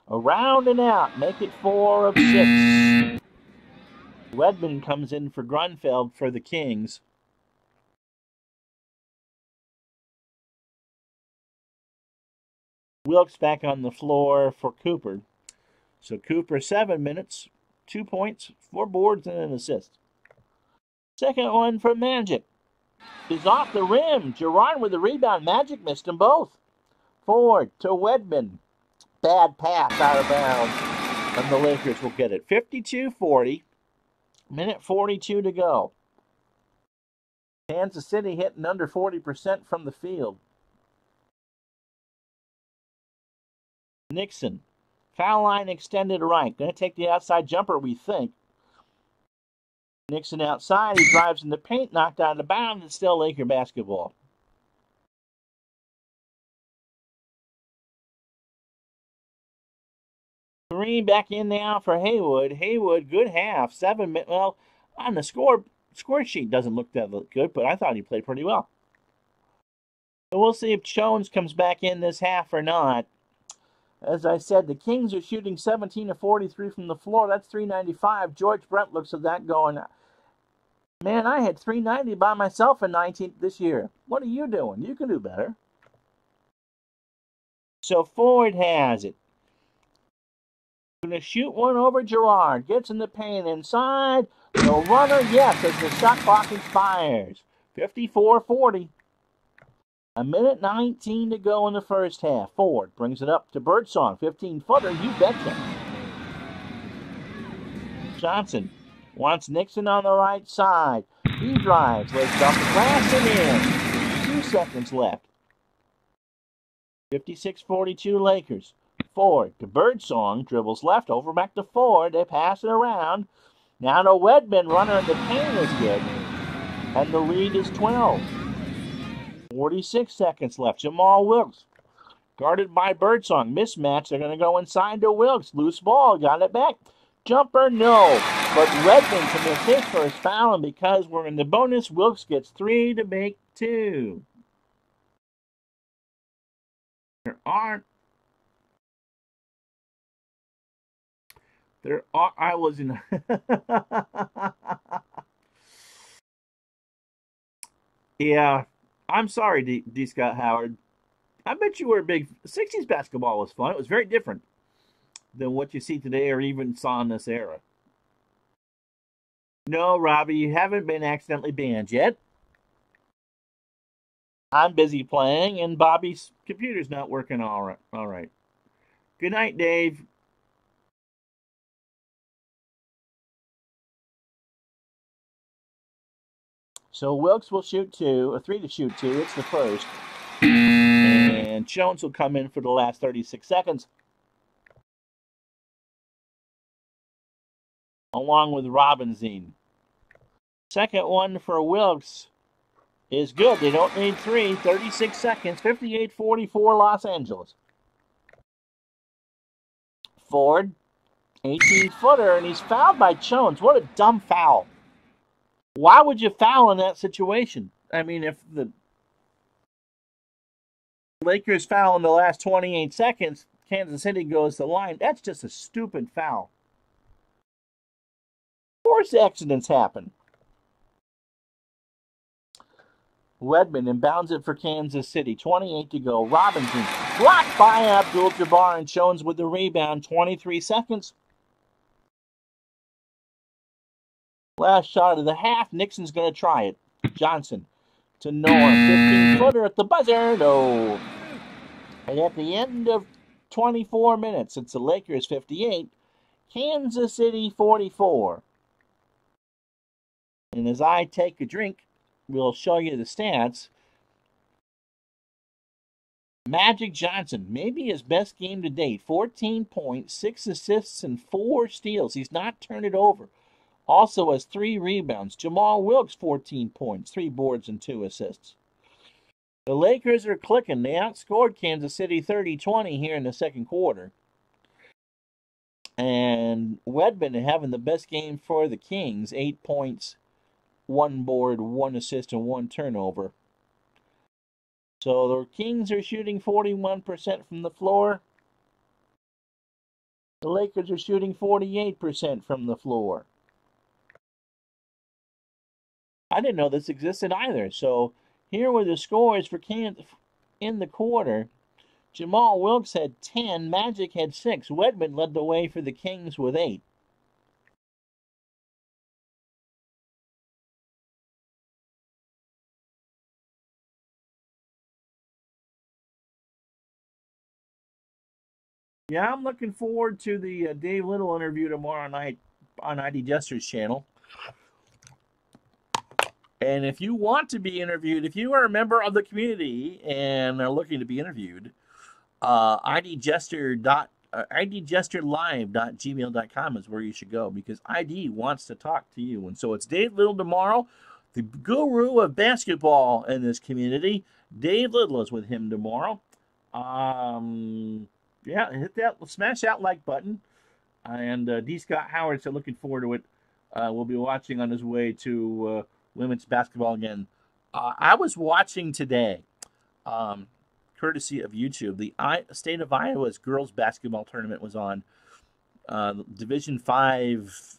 Around and out, make it 4 of 6. Wedman comes in for Grunfeld for the Kings. Wilkes back on the floor for Cooper. So Cooper 7 minutes, 2 points, 4 boards, and an assist. Second one for Magic is off the rim. Gerard with the rebound. Magic missed them both. Ford to Wedman. Bad pass out of bounds, and the Lakers will get it. 52-40, minute 42 to go. Kansas City hitting under 40% from the field. Nixon, foul line extended right. Going to take the outside jumper, we think. Nixon outside, he drives in the paint, knocked out of bounds, it's still Laker basketball. Green back in now for Haywood. Haywood, good half. 7 minutes. Well, on the score sheet doesn't look that good, but I thought he played pretty well. So we'll see if Jones comes back in this half or not. As I said, the Kings are shooting 17 of 43 from the floor. That's 395. George Brent looks at that going, man, I had 390 by myself in 19 this year. What are you doing? You can do better. So Ford has it. Going to shoot one over Gerard. Gets in the paint inside. No runner, yes, as the shot clock expires. 54-40. A minute 19 to go in the first half. Ford brings it up to Birdsong. 15-footer, you betcha. Johnson wants Nixon on the right side. He drives, lays it off the glass and in. 2 seconds left. 56-42 Lakers. Ford to Birdsong, dribbles left, over back to Ford. They pass it around. Now to Wedman, runner in the paint is good. And the lead is 12. 46 seconds left. Jamal Wilkes, guarded by Birdsong. Mismatch. They're going to go inside to Wilkes. Loose ball. Got it back. Jumper, no. But Redmond commits his first foul, and because we're in the bonus, Wilkes gets 3 to make 2. I was in. Yeah, I'm sorry, D. Scott Howard. I bet you were a big 60s basketball was fun. It was very different than what you see today or even saw in this era. No, Robbie, you haven't been accidentally banned yet. I'm busy playing, and Bobby's computer's not working all right. Good night, Dave. So Wilkes will shoot 2, a 3 to shoot 2. It's the first. And Jones will come in for the last 36 seconds. Along with Robinson. Second one for Wilkes is good. They don't need 3. 36 seconds. 58-44 Los Angeles. Ford 18-footer, and he's fouled by Jones. What a dumb foul. Why would you foul in that situation? I mean, if the Lakers foul in the last 28 seconds, Kansas City goes to the line. That's just a stupid foul. Of course accidents happen. Wedman inbounds it for Kansas City. 28 to go. Robinson blocked by Abdul-Jabbar, and Jones with the rebound. 23 seconds. Last shot of the half. Nixon's going to try it. Johnson to Noah. 15-footer at the buzzer. No. And at the end of 24 minutes, it's the Lakers 58, Kansas City 44. And as I take a drink, we'll show you the stats. Magic Johnson, maybe his best game to date. 14 points, 6 assists, and 4 steals. He's not turned it over. Also has 3 rebounds. Jamal Wilkes, 14 points, 3 boards, and 2 assists. The Lakers are clicking. They outscored Kansas City 30-20 here in the second quarter. And Wedman having the best game for the Kings. 8 points, 1 board, 1 assist, and 1 turnover. So the Kings are shooting 41% from the floor. The Lakers are shooting 48% from the floor. I didn't know this existed either. So here were the scores for Kansas in the quarter. Jamal Wilkes had 10. Magic had 6. Wedman led the way for the Kings with 8. Yeah, I'm looking forward to the Dave Little interview tomorrow night on ID Jester's channel. And if you want to be interviewed, if you are a member of the community and are looking to be interviewed, idjesterlive.gmail.com is where you should go, because ID wants to talk to you. And so it's Dave Little tomorrow, the guru of basketball in this community. Dave Little is with him tomorrow. Yeah, hit that, smash that like button. And D. Scott Howard said looking forward to it. We'll be watching on his way to women's basketball again. I was watching today, courtesy of YouTube, the state of Iowa's girls basketball tournament was on. Division 5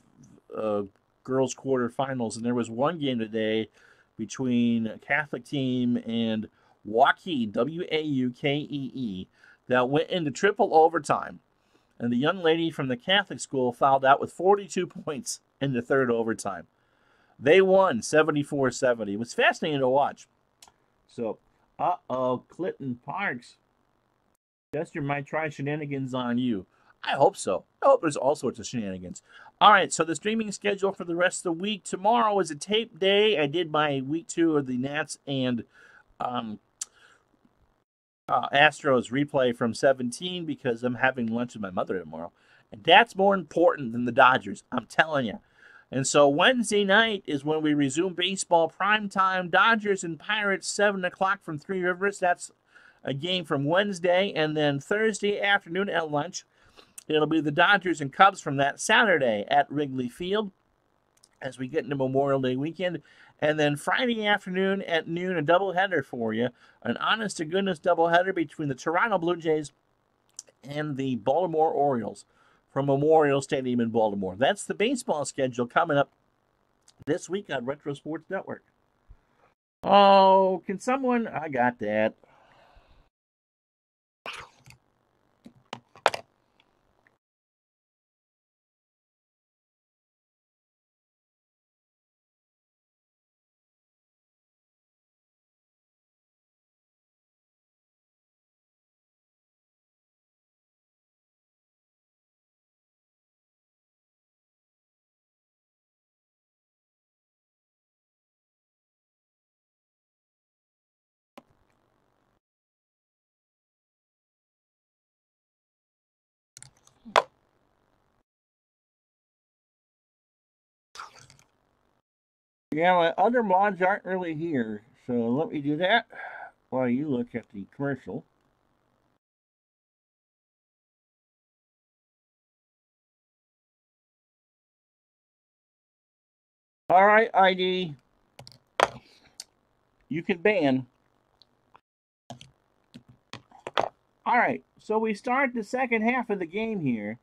girls quarterfinals, and there was one game today between a Catholic team and Waukee, Waukee, that went into triple overtime. And the young lady from the Catholic school fouled out with 42 points in the third overtime. They won 74-70. It was fascinating to watch. So, Clinton Parks. Jester might try shenanigans on you. I hope so. I hope there's all sorts of shenanigans. All right, so the streaming schedule for the rest of the week. Tomorrow is a tape day. I did my week 2 of the Nats and Astros replay from 17 because I'm having lunch with my mother tomorrow. And that's more important than the Dodgers, I'm telling you. And so Wednesday night is when we resume baseball primetime. Dodgers and Pirates, 7 o'clock from Three Rivers. That's a game from Wednesday. And then Thursday afternoon at lunch, it'll be the Dodgers and Cubs from that Saturday at Wrigley Field as we get into Memorial Day weekend. And then Friday afternoon at noon, a doubleheader for you. An honest-to-goodness doubleheader between the Toronto Blue Jays and the Baltimore Orioles from Memorial Stadium in Baltimore. That's the baseball schedule coming up this week on Retro Sports Network. Oh, can someone... I got that. Yeah, my other mods aren't really here, so let me do that while you look at the commercial. All right, ID. You can ban. All right, so we start the second half of the game here.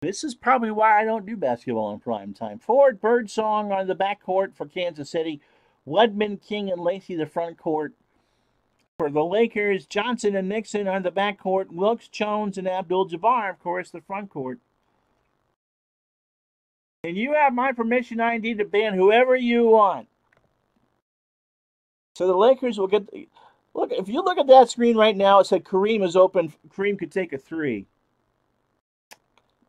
This is probably why I don't do basketball in prime time. Ford Birdsong on the backcourt for Kansas City. Wedman, King, and Lacey the front court. For the Lakers, Johnson and Nixon on the backcourt. Wilkes, Jones, and Abdul-Jabbar, of course, the front court. And you have my permission, ID, to ban whoever you want. So the Lakers will get... Look, if you look at that screen right now, it said Kareem is open. Kareem could take a three.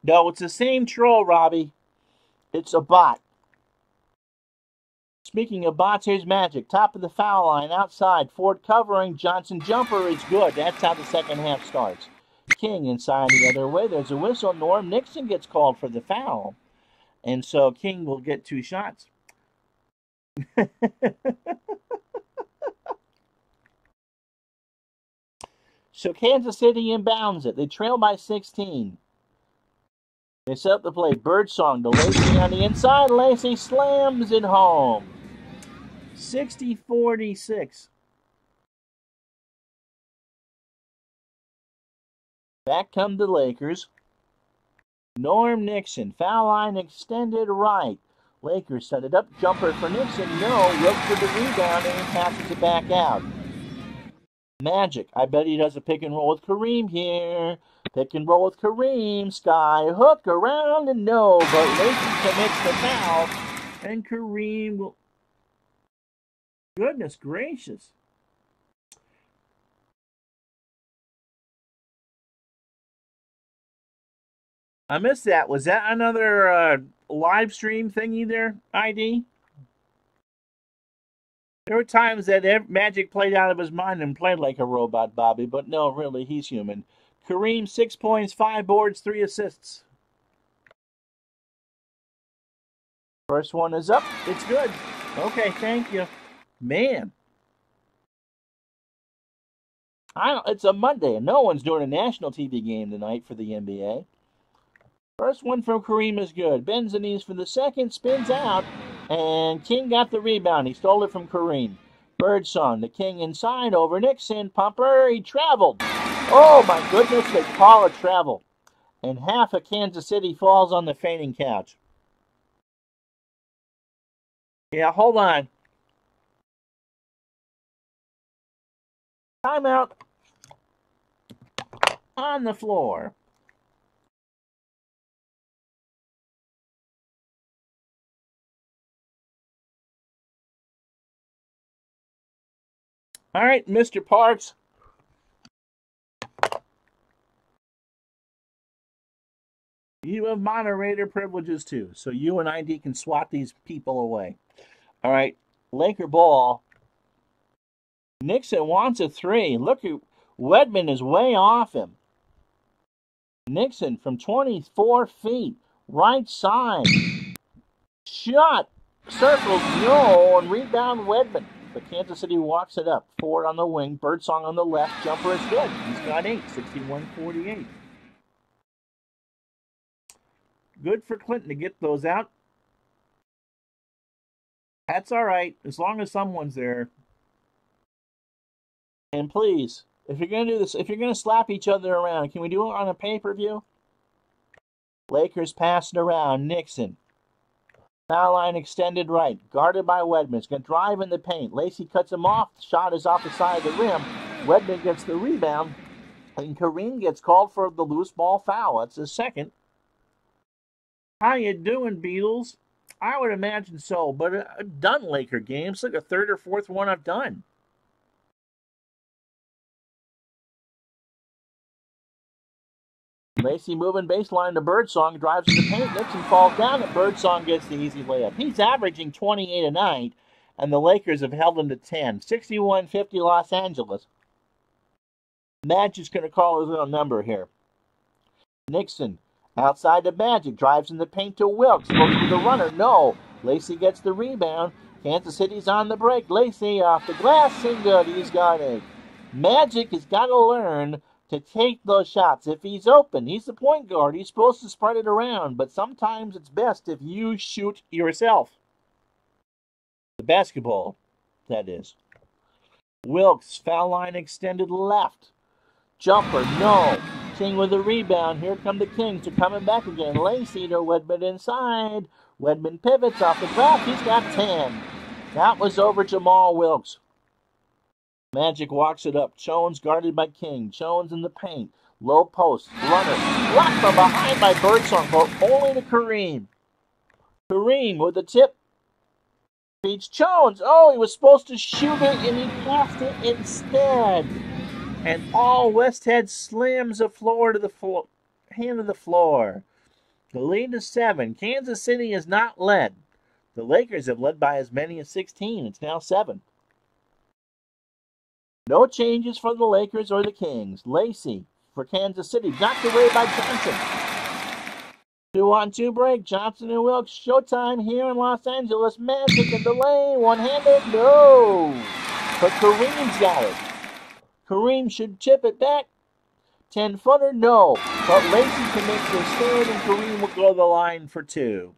No, it's the same troll, Robbie. It's a bot. Speaking of bots, here's Magic. Top of the foul line, outside. Ford covering. Johnson jumper is good. That's how the second half starts. King inside the other way. There's a whistle. Norm Nixon gets called for the foul. And so King will get 2 shots. So Kansas City inbounds it. They trail by 16. They set up the play. Birdsong to Lacey on the inside. Lacey slams it home. 60-46. Back come the Lakers. Norm Nixon. Foul line extended right. Lakers set it up. Jumper for Nixon. No. Wilkes for the rebound and he passes it back out. Magic. I bet he does a pick and roll with Kareem here. Pick and roll with Kareem. Sky hook around and no. But Lacey commits the foul. And Kareem will... Goodness gracious. I missed that. Was that another live stream thingy there, ID? There were times that Magic played out of his mind and played like a robot, Bobby, but no, really, he's human. Kareem, 6 points, 5 boards, 3 assists. First one is up. It's good. Okay, thank you. Man. It's a Monday, and no one's doing a national TV game tonight for the NBA. First one from Kareem is good. Bends the knees for the second, spins out, and King got the rebound. He stole it from Kareem. Birdsong, the King inside over Nixon. Pumper, he traveled. Oh my goodness, they call a travel. And half of Kansas City falls on the fainting couch. Yeah, hold on. Timeout. On the floor. All right, Mr. Parks. You have moderator privileges too, so you and ID can swat these people away. All right, Laker ball. Nixon wants a 3. Look, Wedman is way off him. Nixon from 24 feet, right side. Shot. Circles, no, and rebound Wedman. But Kansas City walks it up. Ford on the wing, Birdsong on the left. Jumper is good. He's got 8, 61-48. Good for Clinton to get those out. That's all right, as long as someone's there. And please, if you're going to do this, if you're going to slap each other around, can we do it on a pay-per-view? Lakers pass it around. Nixon. Foul line extended right. Guarded by Wedman. He's going to drive in the paint. Lacey cuts him off. The shot is off the side of the rim. Wedman gets the rebound. And Kareem gets called for the loose ball foul. That's his second. How you doing, Beatles? I would imagine so, but I've done Laker games. Like a third or fourth one I've done. Lacey moving baseline to Birdsong, drives in the paint. Nixon falls down, and Birdsong gets the easy layup. He's averaging 28 a night, and the Lakers have held him to 10. 61-50 Los Angeles. Magic's going to call his little number here. Nixon outside to Magic, drives in the paint to Wilkes. Looks for the runner. No. Lacey gets the rebound. Kansas City's on the break. Lacey off the glass and good. He's got 8. Magic has got to learn to take those shots. If he's open, he's the point guard. He's supposed to spread it around, but sometimes it's best if you shoot yourself. The basketball, that is. Wilkes, foul line extended left. Jumper, no. King with a rebound. Here come the Kings. They're coming back again. Lacey to Wedman inside. Wedman pivots off the glass. He's got 10. That was over Jamal Wilkes. Magic walks it up. Jones guarded by King. Jones in the paint. Low post. Runner. Blocked from behind by Birdsong, but only to Kareem. Kareem with the tip. Beats Jones. Oh, he was supposed to shoot it, and he passed it instead. And all Westhead slams the floor to the floor. Hand of the floor. The lead is 7. Kansas City has not led. The Lakers have led by as many as 16. It's now 7. No changes for the Lakers or the Kings. Lacey for Kansas City. Knocked away by Johnson. 2-on-2 break. Johnson and Wilkes. Showtime here in Los Angeles. Magic in the lane. One-handed. No. But Kareem's got it. Kareem should chip it back. 10-footer. No. But Lacey can make the stand, and Kareem will go to the line for 2.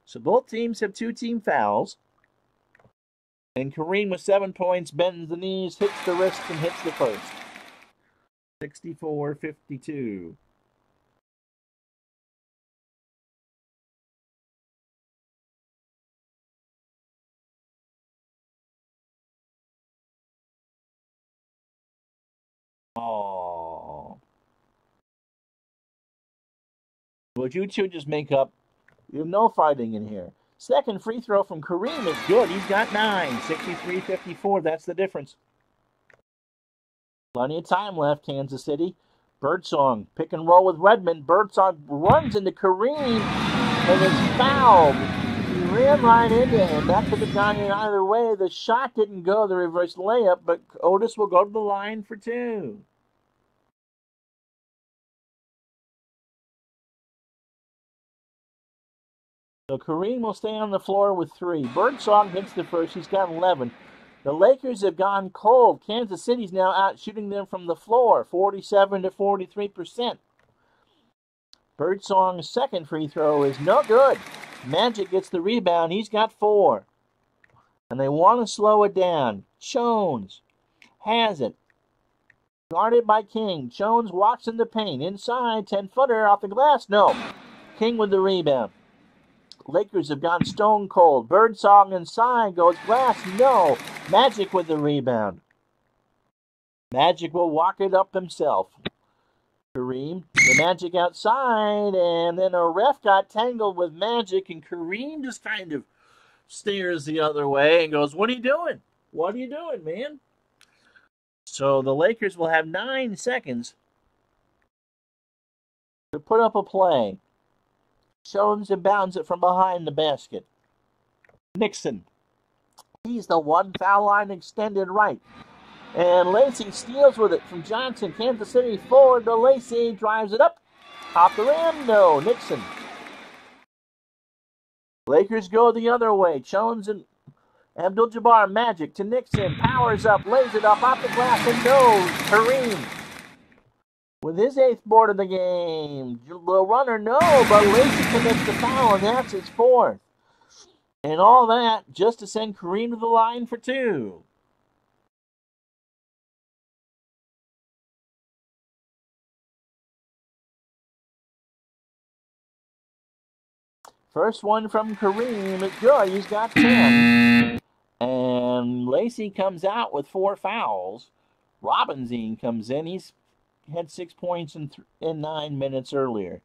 So both teams have 2 team fouls. And Kareem with 7 points bends the knees, hits the wrist, and hits the first. 64-52. Oh. Would you two just make up? You have no fighting in here. Second free throw from Kareem is good. He's got 9. 63-54. That's the difference. Plenty of time left, Kansas City. Birdsong, pick and roll with Redmond. Birdsong runs into Kareem and is fouled. He ran right into him. That could have gone in either way. The shot didn't go, the reverse layup, but Otis will go to the line for 2. So Kareem will stay on the floor with 3. Birdsong hits the first. He's got 11. The Lakers have gone cold. Kansas City's now out shooting them from the floor, 47-43%. Birdsong's second free throw is no good. Magic gets the rebound. He's got 4. And they want to slow it down. Jones has it. Guarded by King. Jones walks in the paint. Inside, 10-footer off the glass. No. King with the rebound. Lakers have gone stone cold. Birdsong inside, goes glass, no. Magic with the rebound. Magic will walk it up himself. Kareem, the Magic outside, and then a ref got tangled with Magic, and Kareem just kind of stares the other way and goes, "What are you doing? What are you doing, man?" So the Lakers will have 9 seconds to put up a play. Jones inbounds it from behind the basket. Nixon. He's the one foul line extended right. And Lacey steals with it from Johnson. Kansas City forward to Lacey. Drives it up. Off the rim. No. Nixon. Lakers go the other way. Jones and Abdul-Jabbar. Magic to Nixon. Powers up. Lays it up off the glass. And no. Kareem. With his 8th board of the game. The runner, no, but Lacey commits the foul, and that's his 4th. And all that just to send Kareem to the line for 2. First one from Kareem is good. He's got 10. And Lacey comes out with 4 fouls. Robinson comes in. He's had 6 points in 9 minutes earlier.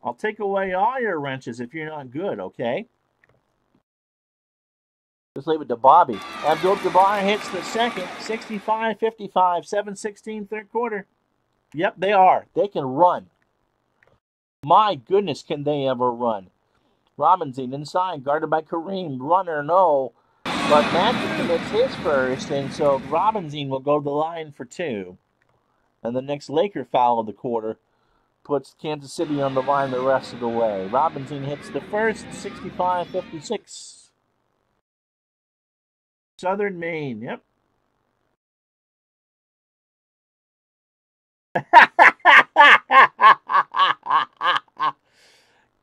I'll take away all your wrenches if you're not good, okay? Just leave it to Bobby. Abdul-Jabbar hits the second, 65-55, 7:16 third quarter. Yep, they are. They can run. My goodness, can they ever run. Robinson inside, guarded by Kareem. Runner, no. But Magic commits his first, and so Robinson will go to the line for 2. And the next Laker foul of the quarter puts Kansas City on the line the rest of the way. Robinson hits the first, 65-56. Southern Maine, yep.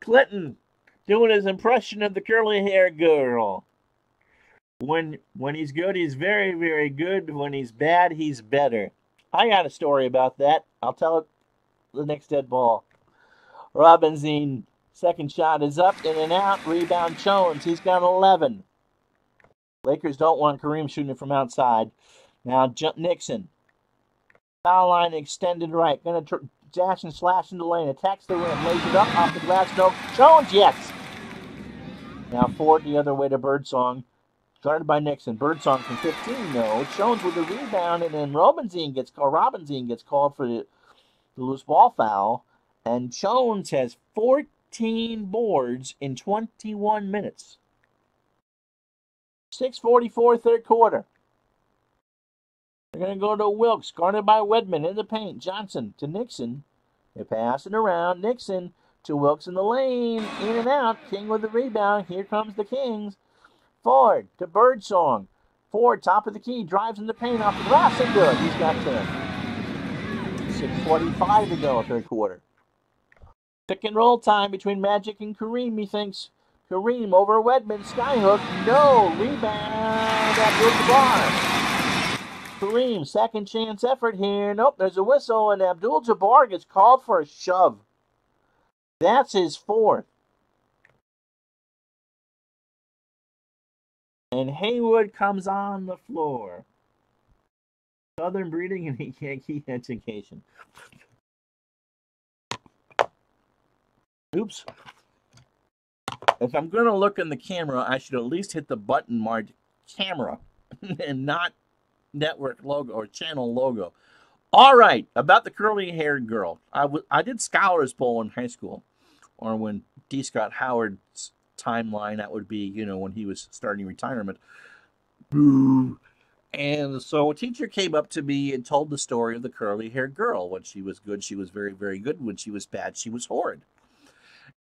Clinton doing his impression of the curly hair girl. When he's good, he's very, very good. When he's bad, he's better. I got a story about that. I'll tell it the next dead ball. Robinson, second shot is up, in and out. Rebound Jones. He's got 11. Lakers don't want Kareem shooting from outside. Now Nixon. Foul line extended right. Going to dash and slash in the lane. Attacks the rim. Lays it up off the glass. No. Jones, yes. Now Ford the other way to Birdsong. Guarded by Nixon. Birdsong from 15. No. Jones with the rebound. And then Robinson gets called for the loose ball foul. And Jones has 14 boards in 21 minutes. 6:44 third quarter. They're going to go to Wilkes, guarded by Wedman in the paint. Johnson to Nixon. They pass it around. Nixon to Wilkes in the lane. In and out. King with the rebound. Here comes the Kings. Ford to Birdsong. Ford, top of the key, drives in the paint off the glass and good. He's got 10. 6:45 to go, third quarter. Pick and roll time between Magic and Kareem. He thinks Kareem over Wedman. Skyhook. No. Rebound. Abdul-Jabbar. Kareem, second chance effort here. Nope, there's a whistle, and Abdul-Jabbar gets called for a shove. That's his fourth. And Haywood comes on the floor. Southern breeding and Yankee education. Oops. If I'm going to look in the camera, I should at least hit the button marked camera and not network logo or channel logo. All right, about the curly-haired girl. I did Scholars Bowl in high school, or when D. Scott Howard's timeline, that would be, you know, when he was starting retirement. Boo. And so a teacher came up to me and told the story of the curly-haired girl. When she was good, she was very, very good. When she was bad, she was horrid.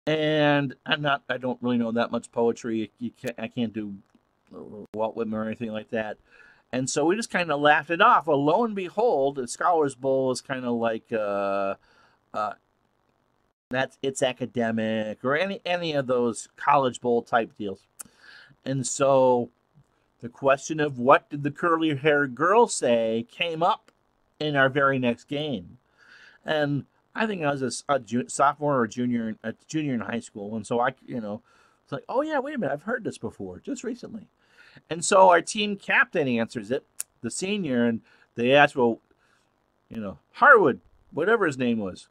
And I don't really know that much poetry. I can't do Walt Whitman or anything like that. And so we just kind of laughed it off. Well, lo and behold, the Scholars Bowl is kind of like it's academic or any of those College Bowl type deals. And so the question of what did the curly-haired girl say came up in our very next game. And I think I was a sophomore or junior in high school. And so it's like, oh yeah, wait a minute, I've heard this before, just recently. And so our team captain answers it, the senior, and they asked, well, Harwood, whatever his name was.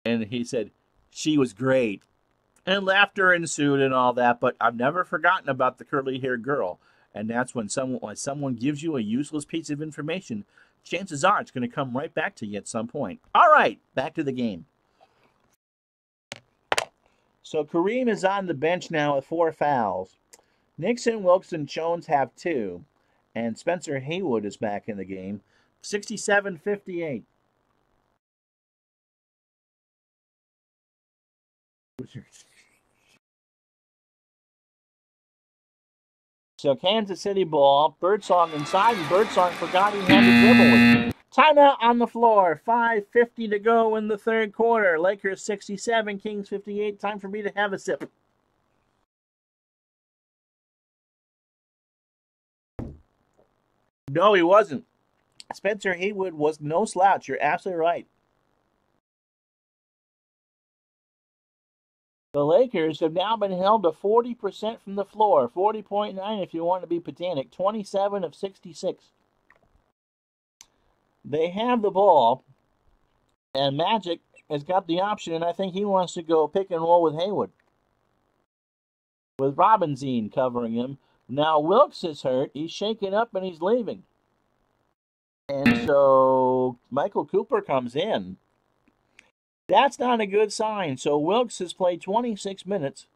And he said, she was great. And laughter ensued and all that, but I've never forgotten about the curly-haired girl. And that's when someone gives you a useless piece of information, chances are it's going to come right back to you at some point. All right, back to the game. So Kareem is on the bench now with 4 fouls. Nixon, Wilkes, and Jones have 2. And Spencer Haywood is back in the game. 67-58. So Kansas City ball. Birdsong inside, and Birdsong forgot he had to dribble. Timeout on the floor. 5:50 to go in the third quarter. Lakers 67, Kings 58. Time for me to have a sip. No, he wasn't. Spencer Haywood was no slouch. You're absolutely right. The Lakers have now been held to 40% from the floor. 40.9 if you want to be pedantic. 27 of 66. They have the ball. And Magic has got the option, and I think he wants to go pick and roll with Haywood. With Robinson covering him. Now Wilkes is hurt. He's shaken up and he's leaving. And so Michael Cooper comes in. That's not a good sign. So Wilkes has played 26 minutes.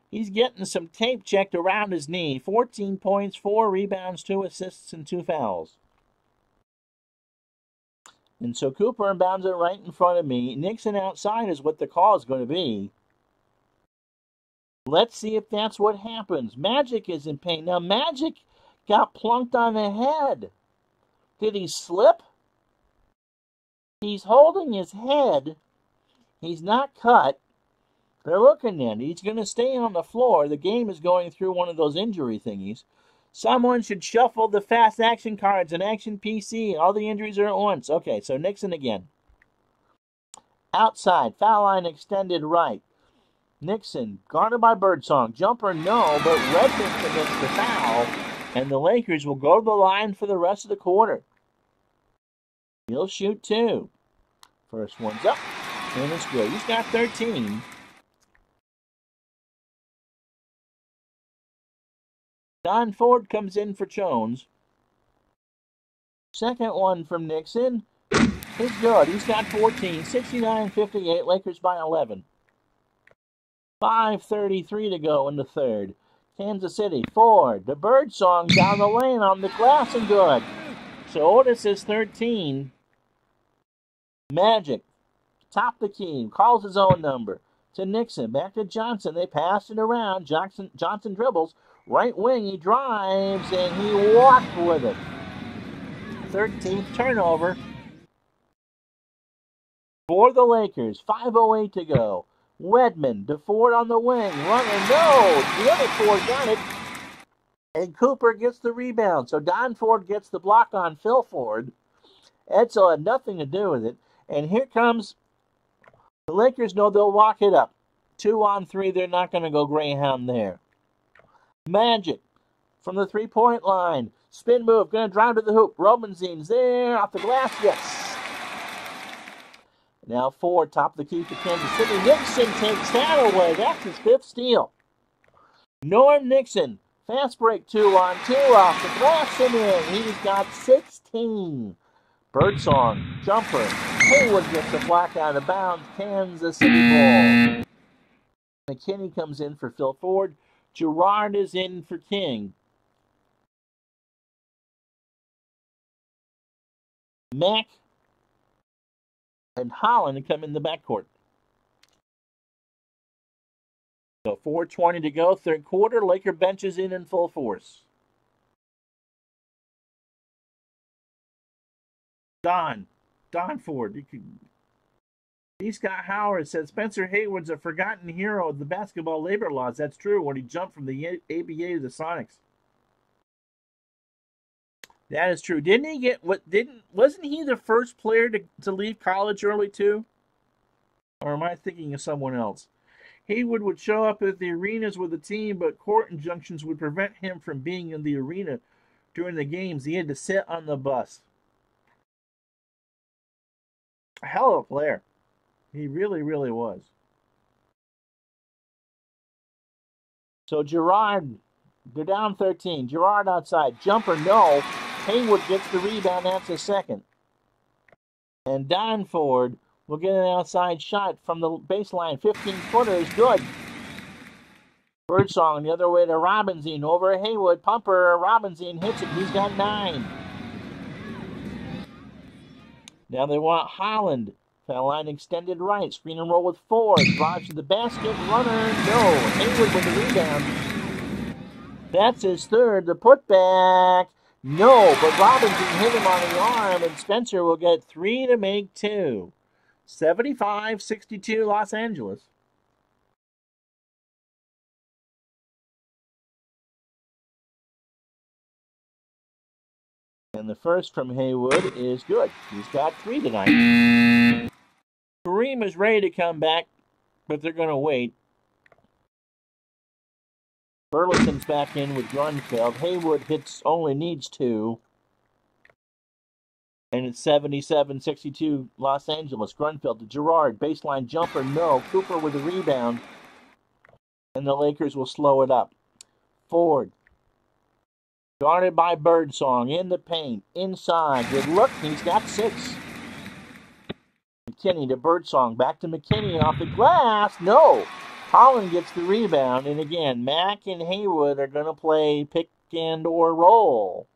He's getting some tape checked around his knee. 14 points, 4 rebounds, 2 assists, and 2 fouls. And so Cooper inbounds it right in front of me. Nixon outside is what the call is going to be. Let's see if that's what happens. Magic is in pain. Now, Magic got plunked on the head. Did he slip? He's holding his head. He's not cut. They're looking at it. He's going to stay on the floor. The game is going through one of those injury thingies. Someone should shuffle the fast action cards and action PC. All the injuries are at once. Okay, so Nixon again. Outside, foul line extended right. Nixon, guarded by Birdsong. Jumper, no, but Redmond commits the foul, and the Lakers will go to the line for the rest of the quarter. He'll shoot 2. First one's up, and it's good. He's got 13. Don Ford comes in for Jones. Second one from Nixon. It's good. He's got 14. 69-58. Lakers by 11. 5:33 to go in the third. Kansas City, Ford. The Birdsong down the lane on the glass and good. So Otis is 13. Magic, top the key, calls his own number. To Nixon, back to Johnson. They pass it around. Johnson dribbles. Right wing, he drives, and he walked with it. 13th turnover for the Lakers. 5:08 to go. Wedman, to Ford on the wing. Runner, no! The other Ford got it. And Cooper gets the rebound. So Don Ford gets the block on Phil Ford. Edsel had nothing to do with it. And here comes the Lakers. Know they'll walk it up. 2-on-3. They're not going to go Greyhound there. Magic from the three-point line. Spin move. Going to drive to the hoop. Romanzine's there. Off the glass. Yes. Now Ford, top of the key for Kansas City. Nixon takes that away. That's his 5th steal. Norm Nixon. Fast break 2-on-2 off the glass and in. He's got 16. Birdsong, jumper. Haywood gets the block out of bounds. Kansas City ball. McKinney comes in for Phil Ford. Gerard is in for King. Mack and Holland come in the backcourt. So 4:20 to go, third quarter. Laker bench is in full force. Don Ford. D. Scott Howard said Spencer Haywood's a forgotten hero of the basketball labor laws. That's true. When he jumped from the ABA to the Sonics. That is true. Didn't he get wasn't he the first player to leave college early too? Or am I thinking of someone else? Haywood would show up at the arenas with the team, but court injunctions would prevent him from being in the arena during the games. He had to sit on the bus. A hell of a player. He really, really was. So Gerard, they're down 13. Gerard outside. Jumper, no. Haywood gets the rebound. That's a second. And Don Ford will get an outside shot from the baseline. 15-footer is good. Birdsong the other way to Robinson. Over Haywood. Pumper. Robinson hits it. He's got 9. Now they want Holland. Foul line extended right. Screen and roll with Ford. Drives to the basket. Runner. No. Haywood with the rebound. That's his 3rd. The putback. No. But Robinson hit him on the arm. And Spencer will get 3 to make 2. 75-62 Los Angeles. And the first from Haywood is good. He's got 3 tonight. Kareem is ready to come back, but they're going to wait. Burleson's back in with Grunfeld. Haywood only needs 2. And it's 77-62 Los Angeles. Grunfeld to Gerard. Baseline jumper, no. Cooper with a rebound. And the Lakers will slow it up. Ford. Guarded by Birdsong. In the paint. Inside. Good look. He's got 6. McKinney to Birdsong. Back to McKinney off the glass. No. Holland gets the rebound. And again, Mack and Haywood are going to play pick and or roll.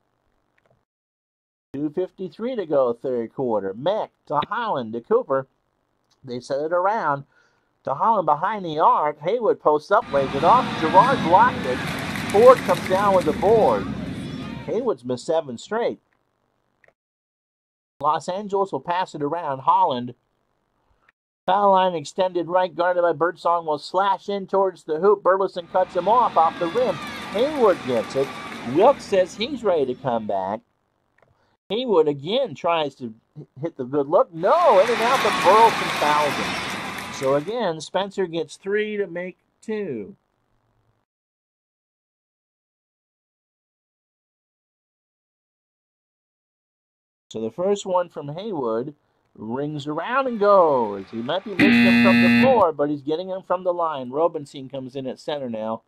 2:53 to go, third quarter. Mack to Holland to Cooper. They set it around to Holland behind the arc. Haywood posts up, lays it off. Gerard blocked it. Ford comes down with the board. Haywood's missed 7 straight. Los Angeles will pass it around. Holland. Foul line extended right, guarded by Birdsong, will slash in towards the hoop. Burleson cuts him off the rim. Haywood gets it. Wilkes says he's ready to come back. Haywood again tries to hit the good look. No, in and out, but Burleson fouls him. So again, Spencer gets 3 to make 2. So the first one from Haywood rings around and goes. He might be missing him from the floor, but he's getting him from the line. Robinson comes in at center now.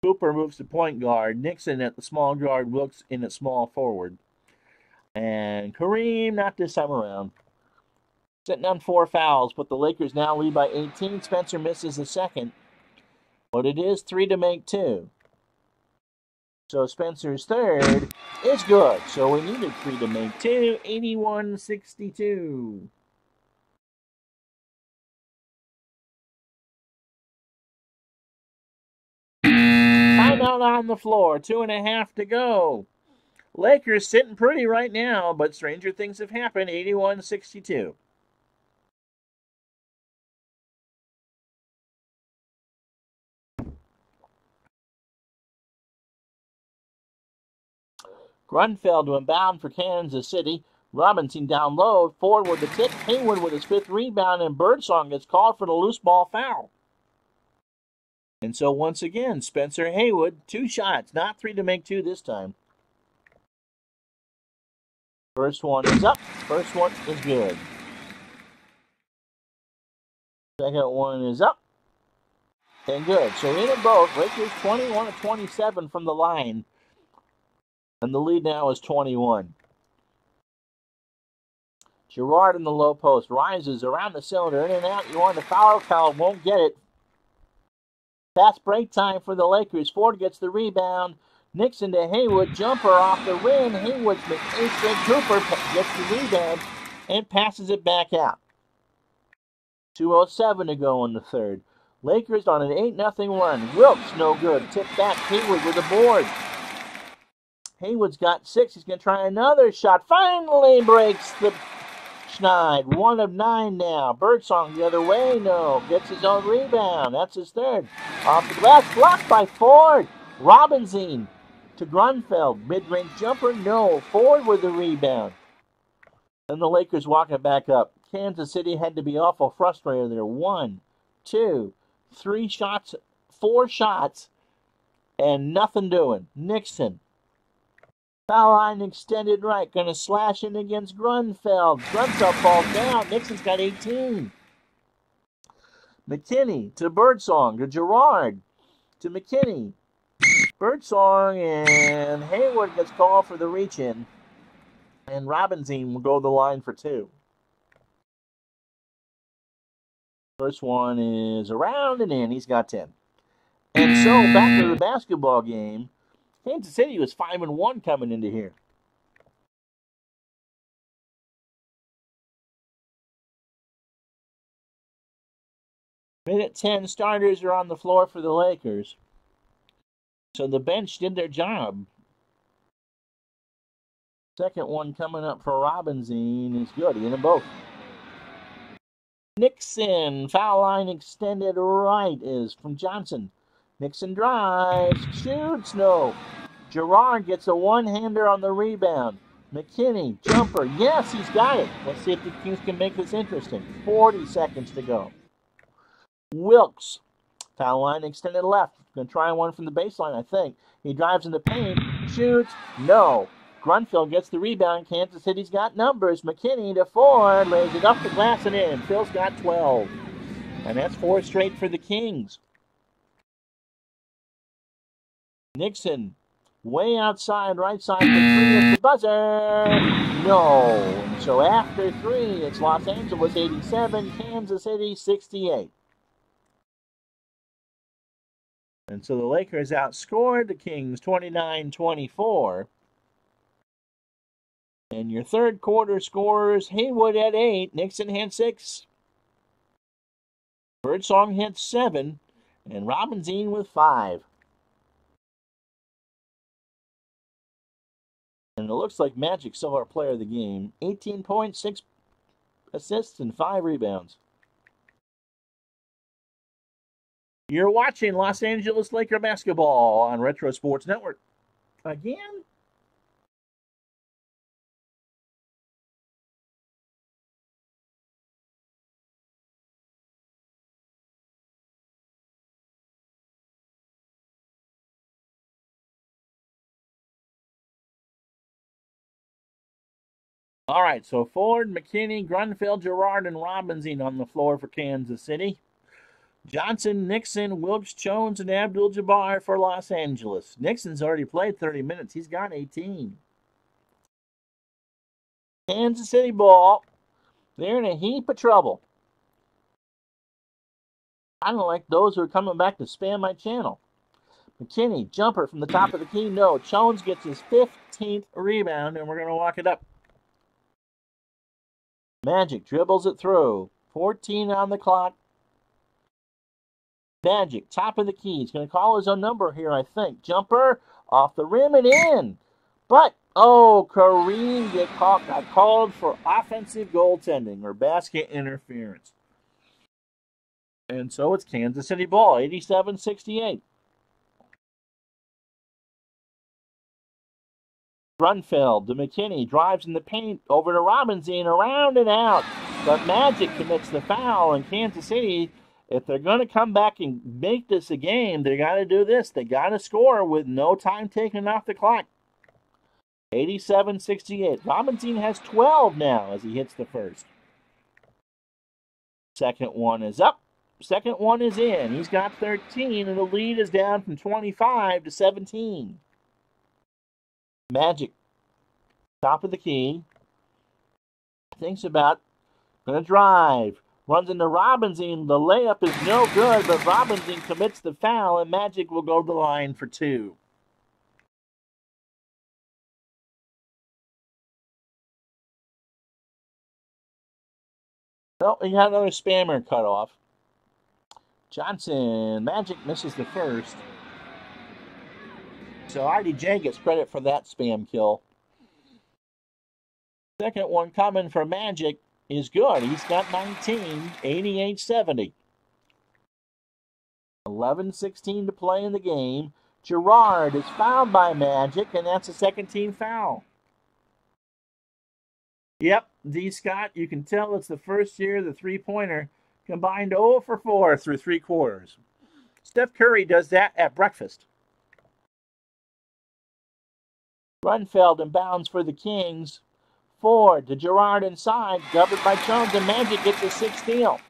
Cooper moves to point guard. Nixon at the small guard. Wilkes in at small forward. And Kareem, not this time around. Sitting on 4 fouls, but the Lakers now lead by 18. Spencer misses the second. But it is 3 to make 2. So Spencer's third is good. So we needed 3 to make 2. 81-62. Timeout on the floor. 2.5 to go. Lakers sitting pretty right now, but stranger things have happened. 81-62. Grunfeld to inbound for Kansas City. Robinson down low. Ford with the tip. Haywood with his 5th rebound, and Birdsong gets called for the loose ball foul. And so once again, Spencer Haywood, 2 shots, not 3 to make 2 this time. First one is up. First one is good. Second one is up. And good. So in them both. Lakers 21 of 27 from the line. And the lead now is 21. Girard in the low post. Rises around the cylinder. In and out. You want the foul call. Won't get it. Fast break time for the Lakers. Ford gets the rebound. Nixon to Haywood. Jumper off the rim. Haywood's mistake. Cooper gets the rebound and passes it back out. 2:07 to go in the third. Lakers on an 8-0 run. Wilkes no good. Tip back. Haywood with a board. Haywood's got 6. He's going to try another shot. Finally breaks the Schneid. 1 of 9 now. Birdsong the other way. No. Gets his own rebound. That's his third. Off the glass. Blocked by Ford. Robinson to Grunfeld. Mid-range jumper. No. Ford with the rebound. And the Lakers walking back up. Kansas City had to be awful frustrated there. 1, 2, 3 shots. 4 shots. And nothing doing. Nixon. Foul line extended right. Going to slash in against Grunfeld. Grunfeld falls down. Nixon's got 18. McKinney to Birdsong. To Girard. To McKinney. Birdsong and Haywood gets called for the reach-in. And Robinson will go to the line for 2. First one is around and in. He's got 10. And so back to the basketball game. Kansas City was 5-1 coming into here. Minute 10 starters are on the floor for the Lakers. So the bench did their job. Second one coming up for Robinson is good. He hit them both. Nixon, foul line extended right is from Johnson. Nixon drives, shoots, no. Girard gets a one-hander on the rebound. McKinney, jumper, yes, he's got it. Let's see if the Kings can make this interesting. 40 seconds to go. Wilkes, foul line extended left. Going to try one from the baseline, I think. He drives in the paint, shoots, no. Grunfeld gets the rebound. Kansas City's got numbers. McKinney to Ford, lays it up the glass and in. Phil's got 12. And that's 4 straight for the Kings. Nixon, way outside, right side for 3 at the buzzer. No. And so after 3, it's Los Angeles 87, Kansas City 68. And so the Lakers outscored the Kings 29-24. And your third quarter scores, Haywood at 8, Nixon had 6. Birdsong hit 7, and Robinson with 5. And it looks like Magic still our player of the game. 18 points, 6 assists, and 5 rebounds. You're watching Los Angeles Laker basketball on Retro Sports Network. Again? All right, so Ford, McKinney, Grunfeld, Girard, and Robinson on the floor for Kansas City. Johnson, Nixon, Wilkes, Jones, and Abdul-Jabbar for Los Angeles. Nixon's already played 30 minutes. He's got 18. Kansas City ball. They're in a heap of trouble. I don't like those who are coming back to spam my channel. McKinney, jumper from the top of the key. No. Jones gets his 15th rebound, and we're going to walk it up. Magic dribbles it through. 14 on the clock. Magic, top of the key. He's going to call his own number here, I think. Jumper, off the rim and in. But, Kareem got called for offensive goaltending or basket interference. And so it's Kansas City ball, 87-68. Grunfeld to McKinney, drives in the paint, over to Robinson, around and out. But Magic commits the foul, and Kansas City, if they're going to come back and make this a game, they got to do this. They got to score with no time taken off the clock. 87-68. Robinson has 12 now as he hits the first. Second one is up. Second one is in. He's got 13, and the lead is down from 25 to 17. Magic, top of the key, thinks about, going to drive, runs into Robinson. The layup is no good, but Robinson commits the foul, and Magic will go to the line for 2. Oh, he had another spammer cut off. Johnson, Magic misses the first. So RDJ gets credit for that spam kill. Second one coming for Magic is good. He's got 19, 88-70. 11-16 to play in the game. Girard is fouled by Magic, and that's a second-team foul. Yep, D. Scott, you can tell it's the first year the three-pointer combined 0 for 4 through 3 quarters. Steph Curry does that at breakfast. Grunfeld inbounds for the Kings. Ford to Girard inside, governed by Jones, and Magic gets a 6th steal.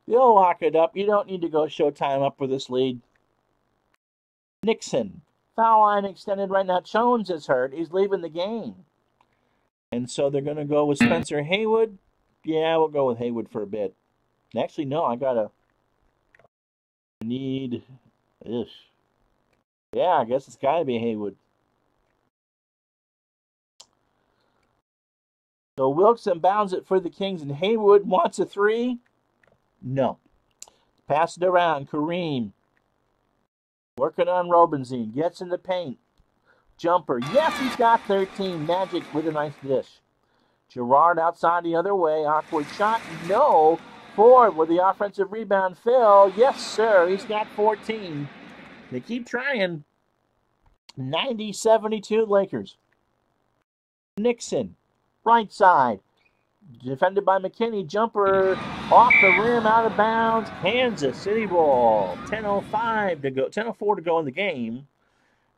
They'll lock it up. You don't need to go showtime up for this lead. Nixon, foul line extended right now. Jones is hurt. He's leaving the game. And so they're going to go with Spencer Haywood. Yeah, we'll go with Haywood for a bit. Actually, no, I need this. Yeah, I guess it's got to be Haywood. So Wilkes inbounds it for the Kings, and Haywood wants a 3. No. Pass it around. Kareem. Working on Robinson. Gets in the paint. Jumper. Yes, he's got 13. Magic with a nice dish. Girard outside the other way. Awkward shot. No. Ford with the offensive rebound. Phil. Yes, sir. He's got 14. They keep trying. 90-72 Lakers. Nixon. Right side. Defended by McKinney. Jumper off the rim, out of bounds. Kansas City ball. 10:05 to go. 10:04 to go in the game.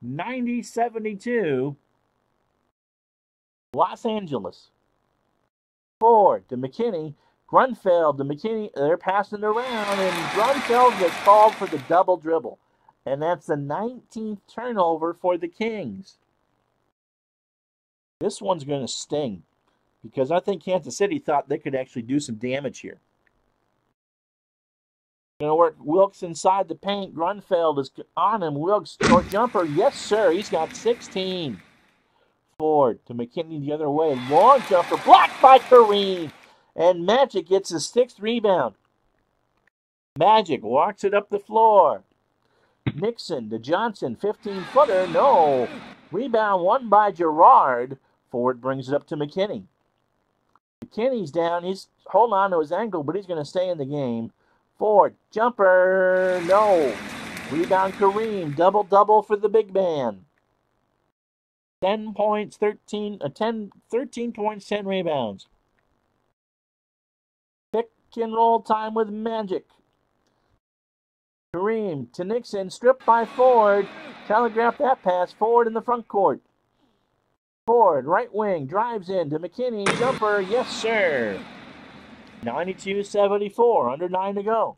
90-72. Los Angeles. Ford to McKinney. Grunfeld to McKinney. They're passing around, and Grunfeld gets called for the double dribble. And that's the 19th turnover for the Kings. This one's going to sting, because I think Kansas City thought they could actually do some damage here. Going to work Wilkes inside the paint. Grunfeld is on him. Wilkes, short jumper. Yes, sir. He's got 16. Ford to McKinney the other way. Long jumper. Blocked by Kareem. And Magic gets his 6th rebound. Magic walks it up the floor. Nixon to Johnson, 15-footer, no. Rebound won by Gerard. Ford brings it up to McKinney. McKinney's down. He's holding on to his ankle, but he's going to stay in the game. Ford, jumper, no. Rebound Kareem, double-double for the big man. 13 points, 10 rebounds. Pick and roll time with Magic. Kareem to Nixon, stripped by Ford. Telegraph that pass. Ford in the front court. Ford, right wing, drives in to McKinney. Jumper, yes, sir. 92-74, under 9 to go.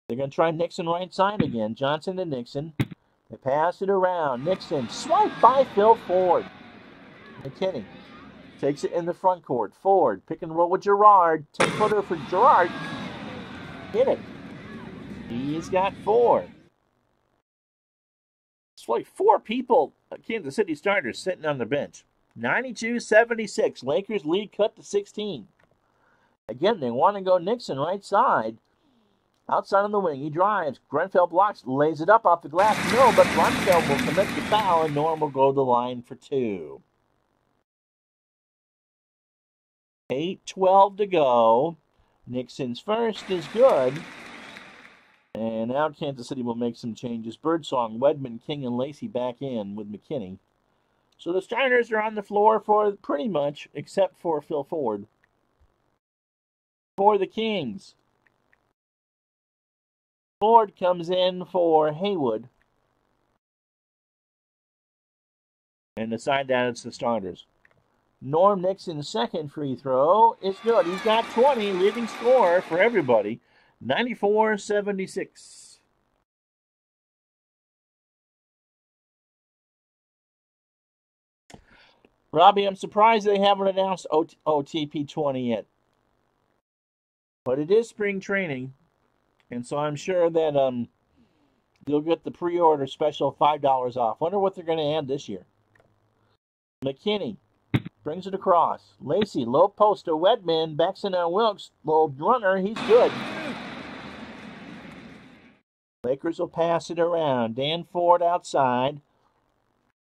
They're going to try Nixon right side again. Johnson to Nixon. They pass it around. Nixon, swipe by Phil Ford. McKinney takes it in the front court. Ford, pick and roll with Gerard. 10-footer for Gerard. Hit it. He's got 4. It's like 4 people, Kansas City starters, sitting on the bench. 92-76. Lakers lead cut to 16. Again, they want to go Nixon right side. Outside on the wing, he drives. Grenfell blocks, lays it up off the glass. No, but Grenfell will commit the foul, and Norm will go to the line for 2. 8:12 to go. Nixon's first is good. And now Kansas City will make some changes. Birdsong, Wedman, King, and Lacey back in with McKinney. So the starters are on the floor for pretty much, except for Phil Ford. For the Kings, Ford comes in for Haywood. And decide that it's the starters. Norm Nixon's second free throw is good. He's got 20, leading scorer for everybody. 94-76. Robbie, I'm surprised they haven't announced OTP 20 yet. But it is spring training, and so I'm sure that you'll get the pre-order special $5 off. Wonder what they're going to add this year. McKinney brings it across. Lacey, low post to Wedman, backs in on Wilkes. Low runner, he's good. Lakers will pass it around. Dan Ford outside.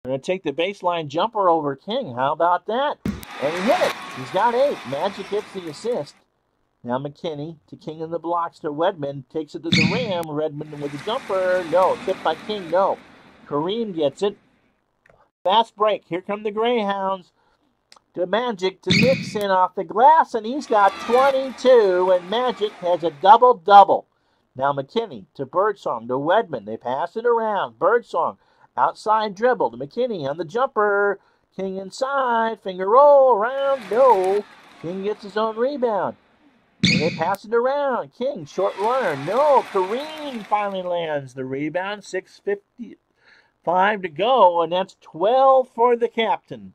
They're going to take the baseline jumper over King. How about that? And he hit it. He's got 8. Magic gets the assist. Now McKinney to King in the blocks to Wedman. Takes it to the rim. Redmond with the jumper. No. Tipped by King. No. Kareem gets it. Fast break. Here come the Greyhounds. To Magic to Nixon off the glass. And he's got 22. And Magic has a double-double. Now McKinney to Birdsong to Wedman. They pass it around. Birdsong outside dribble to McKinney on the jumper. King inside. Finger roll around. No. King gets his own rebound. And they pass it around. King, short runner. No. Kareem finally lands the rebound. 6:55 to go. And that's 12 for the captain.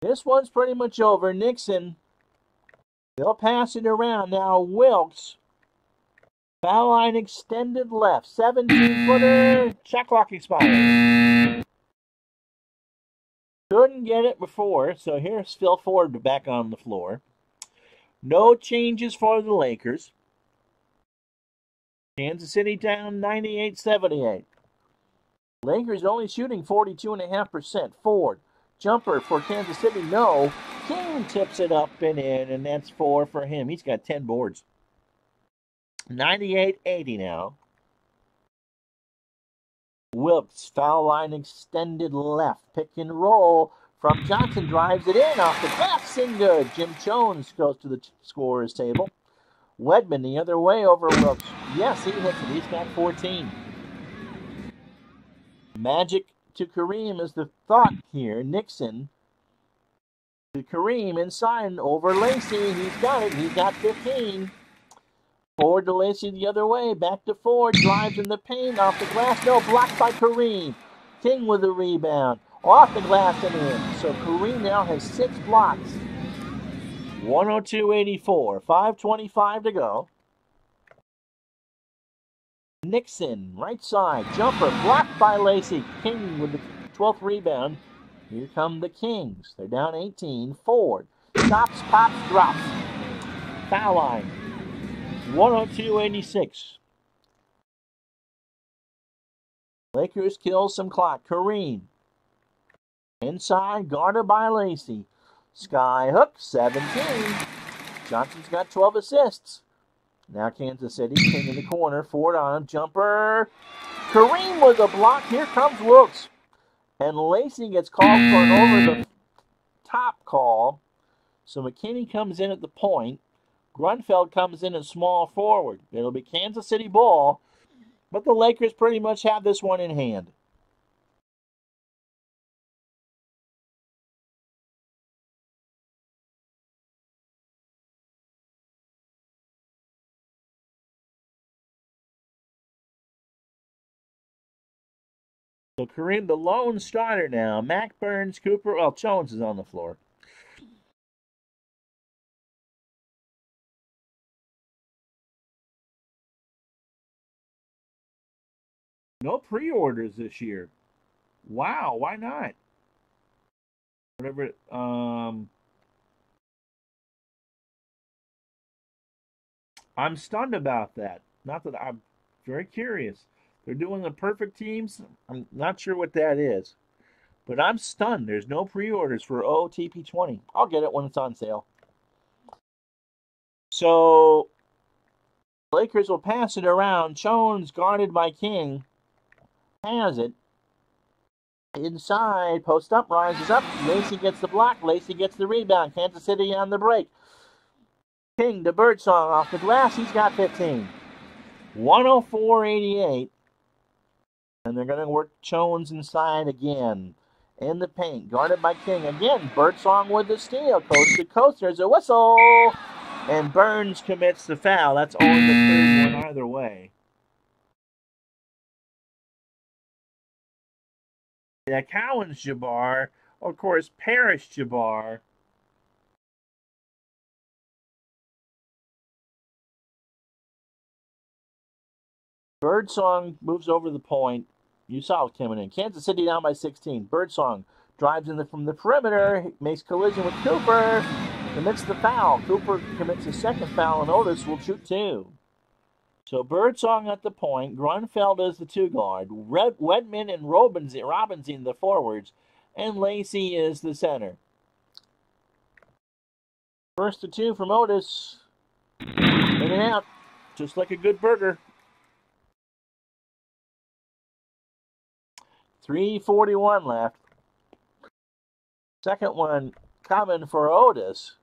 This one's pretty much over. Nixon. They'll pass it around. Now Wilkes. Foul line extended left. 17-footer. Shot clock expired. Couldn't get it before, so here's Phil Ford back on the floor. No changes for the Lakers. Kansas City down 98-78. Lakers only shooting 42.5%. Ford. Jumper for Kansas City. No. King tips it up and in, and that's 4 for him. He's got 10 boards. 98-80 now. Wilkes, foul line extended left. Pick and roll from Johnson. Drives it in off the glass and good. Jim Jones goes to the scorer's table. Wedman the other way over Wilkes. Yes, he hits it. He's got 14. Magic to Kareem is the thought here. Nixon to Kareem inside over Lacey. He's got it. He's got 15. Ford to Lacey the other way. Back to Ford. Drives in the paint. Off the glass. No. Blocked by Kareem. King with the rebound. Off the glass and in. So Kareem now has 6 blocks. 102-84. 5:25 to go. Nixon, right side. Jumper blocked by Lacey. King with the 12th rebound. Here come the Kings. They're down 18. Ford Stops, pops, drops. Foul line. 102-86. Lakers kill some clock. Kareem. Inside, guarded by Lacey. Sky hook, 17. Johnson's got 12 assists. Now Kansas City, King in the corner, Ford on him, jumper. Kareem with a block. Here comes Wilkes. And Lacey gets called for an over-the-top call. So McKinney comes in at the point. Grunfeld comes in at small forward. It'll be Kansas City ball, but the Lakers pretty much have this one in hand. So Kareem, the lone starter now. Mac, Burns, Cooper. Well, Jones is on the floor. No pre-orders this year. Wow, why not? Whatever. I'm stunned about that. Not that I'm very curious. They're doing the perfect teams. I'm not sure what that is. But I'm stunned. There's no pre-orders for OTP20. I'll get it when it's on sale. So, Lakers will pass it around. Jones, guarded by King, has it. Inside, post up, rises up. Lacey gets the block. Lacey gets the rebound. Kansas City on the break. King to Birdsong off the glass. He's got 15. 104-88. And they're going to work Jones inside again. In the paint, guarded by King. Again, Birdsong with the steal. Coast to coast. There's a whistle. And Burns commits the foul. That's only the third one either way. Yeah, Cowan's Jabbar. Of course, Parrish Jabbar. Birdsong moves over the point. You saw it coming in. Kansas City down by 16. Birdsong drives in from the perimeter, makes collision with Cooper, commits the foul. Cooper commits a second foul, and Otis will shoot two. So Birdsong at the point. Grunfeld is the two guard. Wedman and Robinson the forwards, and Lacey is the center. First to two from Otis. In and out, just like a good burger. 3:41 left. Second one coming for Otis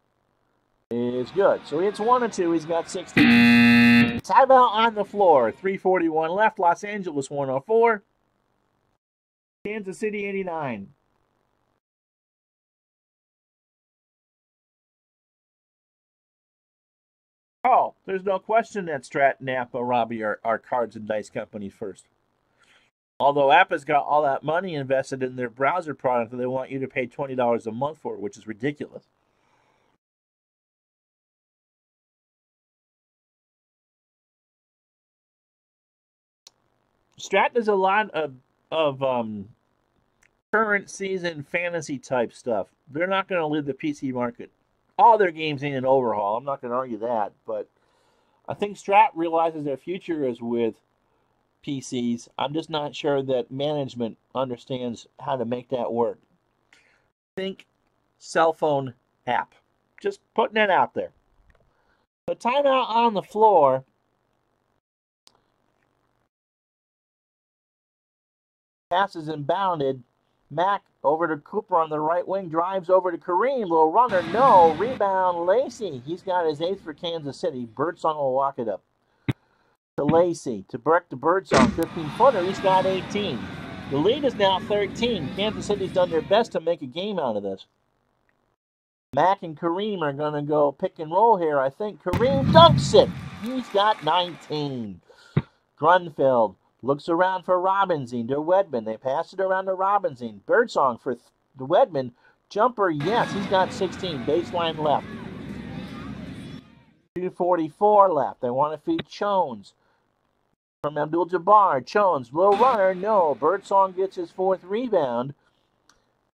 is good. So he hits 1 and 2. He's got 16. Timeout on the floor. 3:41 left. Los Angeles 104. Kansas City 89. Oh, there's no question that Stratton, Napa, Robbie are cards and dice companies first. Although Appa's got all that money invested in their browser product that they want you to pay $20 a month for, which is ridiculous. Strat does a lot of current season fantasy type stuff. They're not going to leave the PC market. All their games need an overhaul. I'm not going to argue that, but I think Strat realizes their future is with PCs. I'm just not sure that management understands how to make that work. Think cell phone app. Just putting it out there. The timeout on the floor. Pass is inbounded. Mack over to Cooper on the right wing. Drives over to Kareem. Little runner. No. Rebound. Lacey. He's got his 8th for Kansas City. Birdsong will walk it up. To Lacey. To Burke to Birdsong. 15-footer. He's got 18. The lead is now 13. Kansas City's done their best to make a game out of this. Mack and Kareem are going to go pick and roll here. I think Kareem dunks it. He's got 19. Grunfeld looks around for Robinson to Wedman. They pass it around to Robinson. Birdsong for the Wedman. Jumper, yes, he's got 16. Baseline left. 2:44 left. They want to feed Jones. From Abdul-Jabbar. Jones, low runner, no. Birdsong gets his 4th rebound.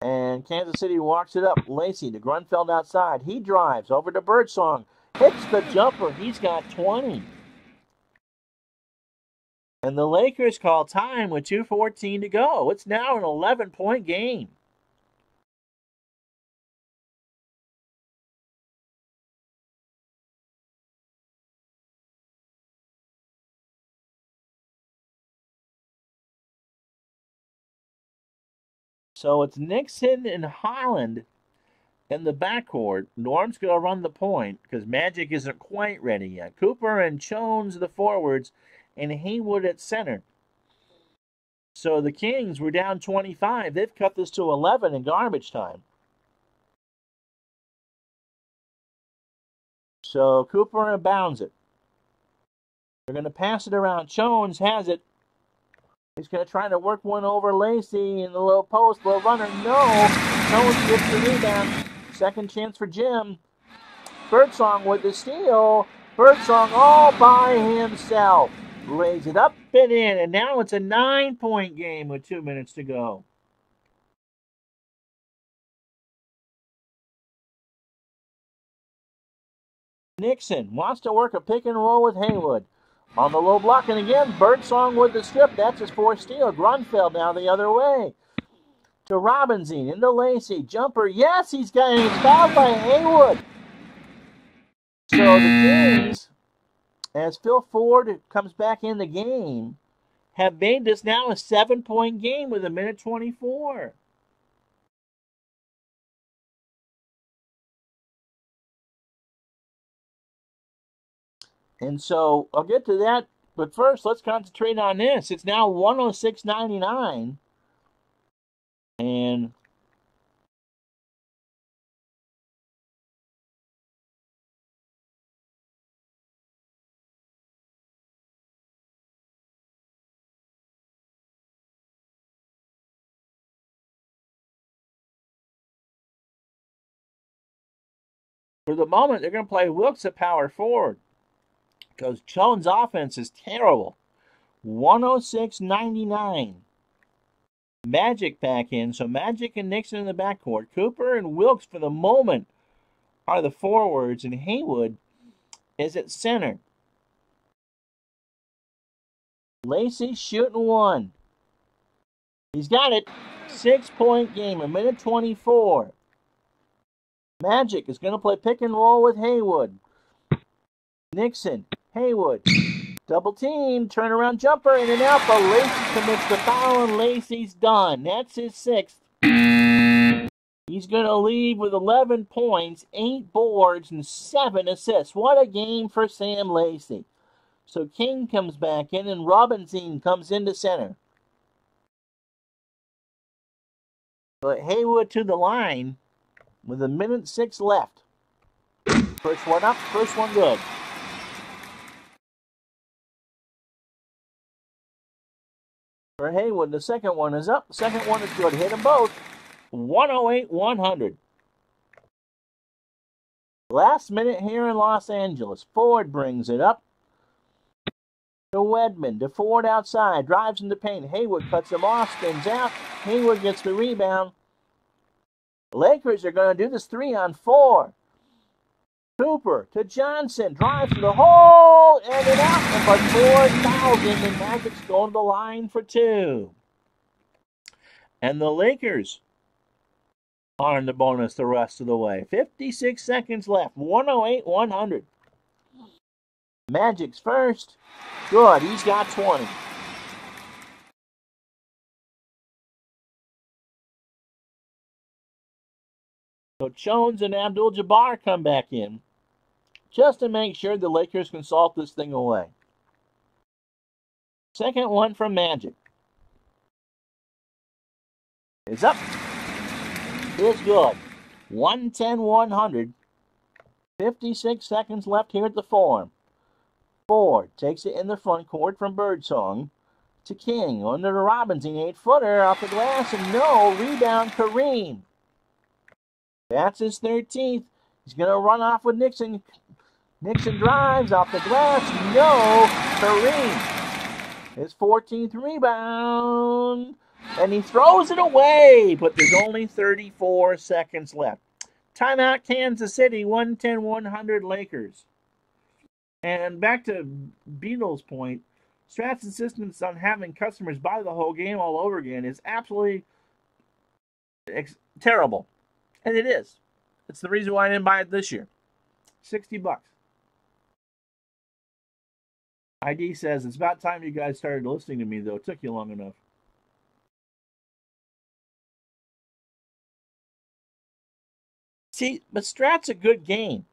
And Kansas City walks it up. Lacey to Grunfeld outside. He drives over to Birdsong. Hits the jumper. He's got 20. And the Lakers call time with 2:14 to go. It's now an 11-point game. So it's Nixon and Holland in the backcourt. Norm's going to run the point because Magic isn't quite ready yet. Cooper and Jones the forwards, and Haywood at center. So the Kings were down 25. They've cut this to 11 in garbage time. So Cooper inbounds it. They're going to pass it around. Jones has it. He's going to try to work one over Lacey in the low post. Low runner, no. Jones gets the rebound. Second chance for Jim. Birdsong with the steal. Birdsong all by himself. Lays it up and in, and now it's a 9-point game with 2 minutes to go. Nixon wants to work a pick and roll with Haywood. On the low block, and again, Birdsong with the strip. That's his fourth steal. Grunfeld now the other way. To Robinson, into Lacey. Jumper, yes, he's fouled by Haywood. So the Kings, as Phil Ford comes back in the game, have made this now a 7-point game with 1:24. And so I'll get to that, but first let's concentrate on this. It's now 106.99. And for the moment, they're going to play Wilkes at power forward because Jones' offense is terrible. 106.99. Magic back in, so Magic and Nixon in the backcourt. Cooper and Wilkes for the moment are the forwards, and Haywood is at center. Lacey shooting one. He's got it. 6-point game, 1:24. Magic is going to play pick and roll with Haywood. Nixon, Haywood, double team, turnaround jumper, in and out, but Lacey commits the foul, and Lacey's done. That's his 6th. He's going to leave with 11 points, 8 boards, and 7 assists. What a game for Sam Lacey. So King comes back in, and Robinson comes into center. But Haywood to the line with 1:06 left. First one up, first one good. For Haywood, the second one is up, the second one is good. Hit them both. 108-100. Last minute here in Los Angeles. Ford brings it up to Wedman. To Ford outside. Drives in the paint. Haywood cuts him off. Spins out. Haywood gets the rebound. Lakers are going to do this 3-on-4. Cooper to Johnson. Drives to the hole. And it out. But 4,000. And Magic's going to the line for 2. And the Lakers are in the bonus the rest of the way. 56 seconds left. 108-100. Magic's first. Good. He's got 20. So Jones and Abdul-Jabbar come back in just to make sure the Lakers can salt this thing away. Second one from Magic is up. It's good. 110-100. 56 seconds left here at the Forum. Ford takes it in the front court from Birdsong to King. Under to Robinson, 8-footer off the glass, and no. Rebound, Kareem. That's his 13th. He's going to run off with Nixon. Nixon drives off the glass. No. Kareem. His 14th rebound. And he throws it away, but there's only 34 seconds left. Timeout, Kansas City, 110-100 Lakers. And back to Beatles' point, Strat's insistence on having customers buy the whole game all over again is absolutely terrible. And it is. It's the reason why I didn't buy it this year. $60. ID says, it's about time you guys started listening to me, though. It took you long enough. See, but Strat's a good game.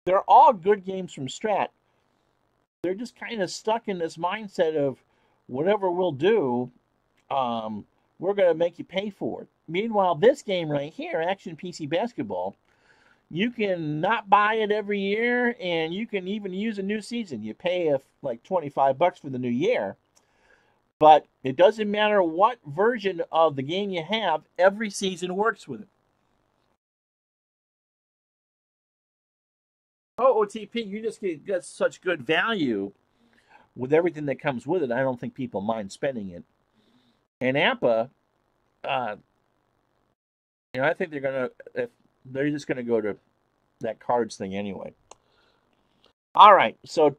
They're all good games from Strat. They're just kind of stuck in this mindset of whatever we'll do, we're going to make you pay for it. Meanwhile, this game right here, Action PC Basketball, you can not buy it every year, and you can even use a new season. You pay like $25 for the new year, but it doesn't matter what version of the game you have, every season works with it. OTP, you just get such good value with everything that comes with it. I don't think people mind spending it. And APBA, I think they're just gonna go to that cards thing anyway. All right, so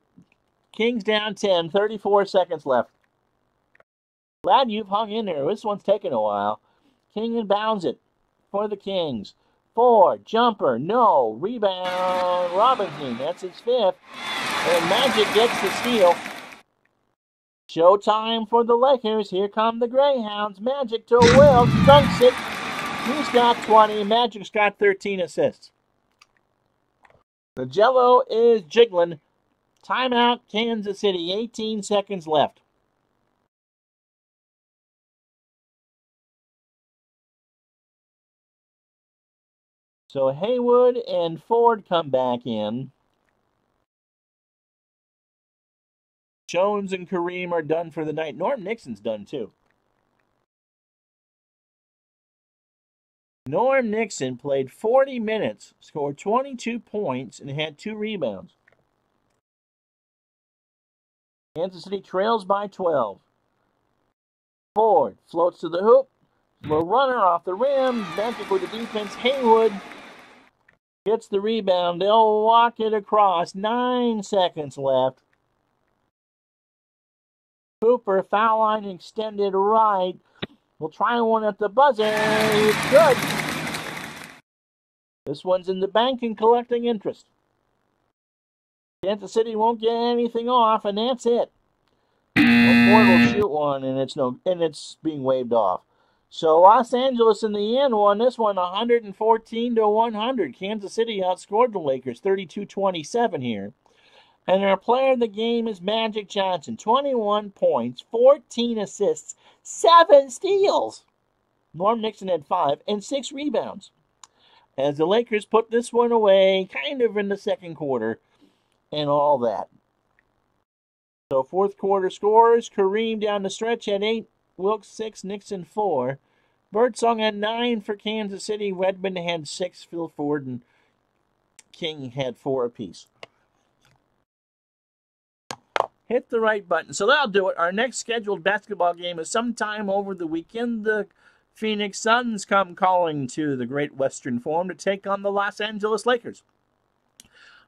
Kings down 10, 34 seconds left. Glad you've hung in there. This one's taking a while. King inbounds it for the Kings. 4, jumper, no, rebound, Robinson, that's his 5th, and Magic gets the steal. Showtime for the Lakers, here come the Greyhounds, Magic to Wilkes, dunks it, he's got 20, Magic's got 13 assists. The Jello is jiggling, timeout, Kansas City, 18 seconds left. So Haywood and Ford come back in. Jones and Kareem are done for the night. Norm Nixon's done too. Norm Nixon played 40 minutes, scored 22 points, and had 2 rebounds. Kansas City trails by 12. Ford floats to the hoop. The runner off the rim. Magic with the defense. Haywood gets the rebound. They'll walk it across. 9 seconds left. Cooper, foul line extended right. We'll try one at the buzzer. It's good. This one's in the bank and collecting interest. Kansas City won't get anything off, and that's it. Ford will shoot one, and it's being waved off. So Los Angeles in the end won this one 114-100. Kansas City outscored the Lakers 32-27 here. And our player of the game is Magic Johnson. 21 points, 14 assists, 7 steals. Norm Nixon had 5 and 6 rebounds. As the Lakers put this one away, kind of in the second quarter, and all that. So fourth quarter scores, Kareem down the stretch had 8, Wilkes 6, Nixon 4. Birdsong had 9 for Kansas City, Redmond had 6, Phil Ford and King had 4 apiece. Hit the right button. So that'll do it. Our next scheduled basketball game is sometime over the weekend. The Phoenix Suns come calling to the Great Western Forum to take on the Los Angeles Lakers.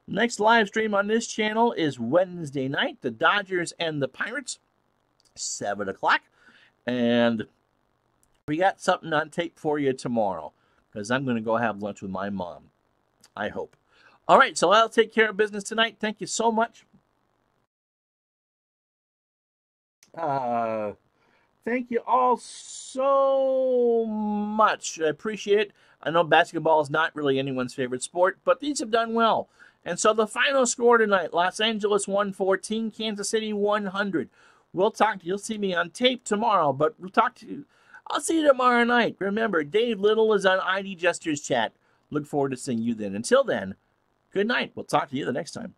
Next live stream on this channel is Wednesday night, the Dodgers and the Pirates, 7 o'clock. And we got something on tape for you tomorrow, because I'm going to go have lunch with my mom, I hope. All right, so I'll take care of business tonight. Thank you so much. Thank you all so much. I appreciate it. I know basketball is not really anyone's favorite sport, but these have done well. And so the final score tonight, Los Angeles 114, Kansas City 100. We'll talk to you. You'll see me on tape tomorrow, but we'll talk to you. I'll see you tomorrow night. Remember, Dave Little is on ID Jesters Chat. Look forward to seeing you then. Until then, good night. We'll talk to you the next time.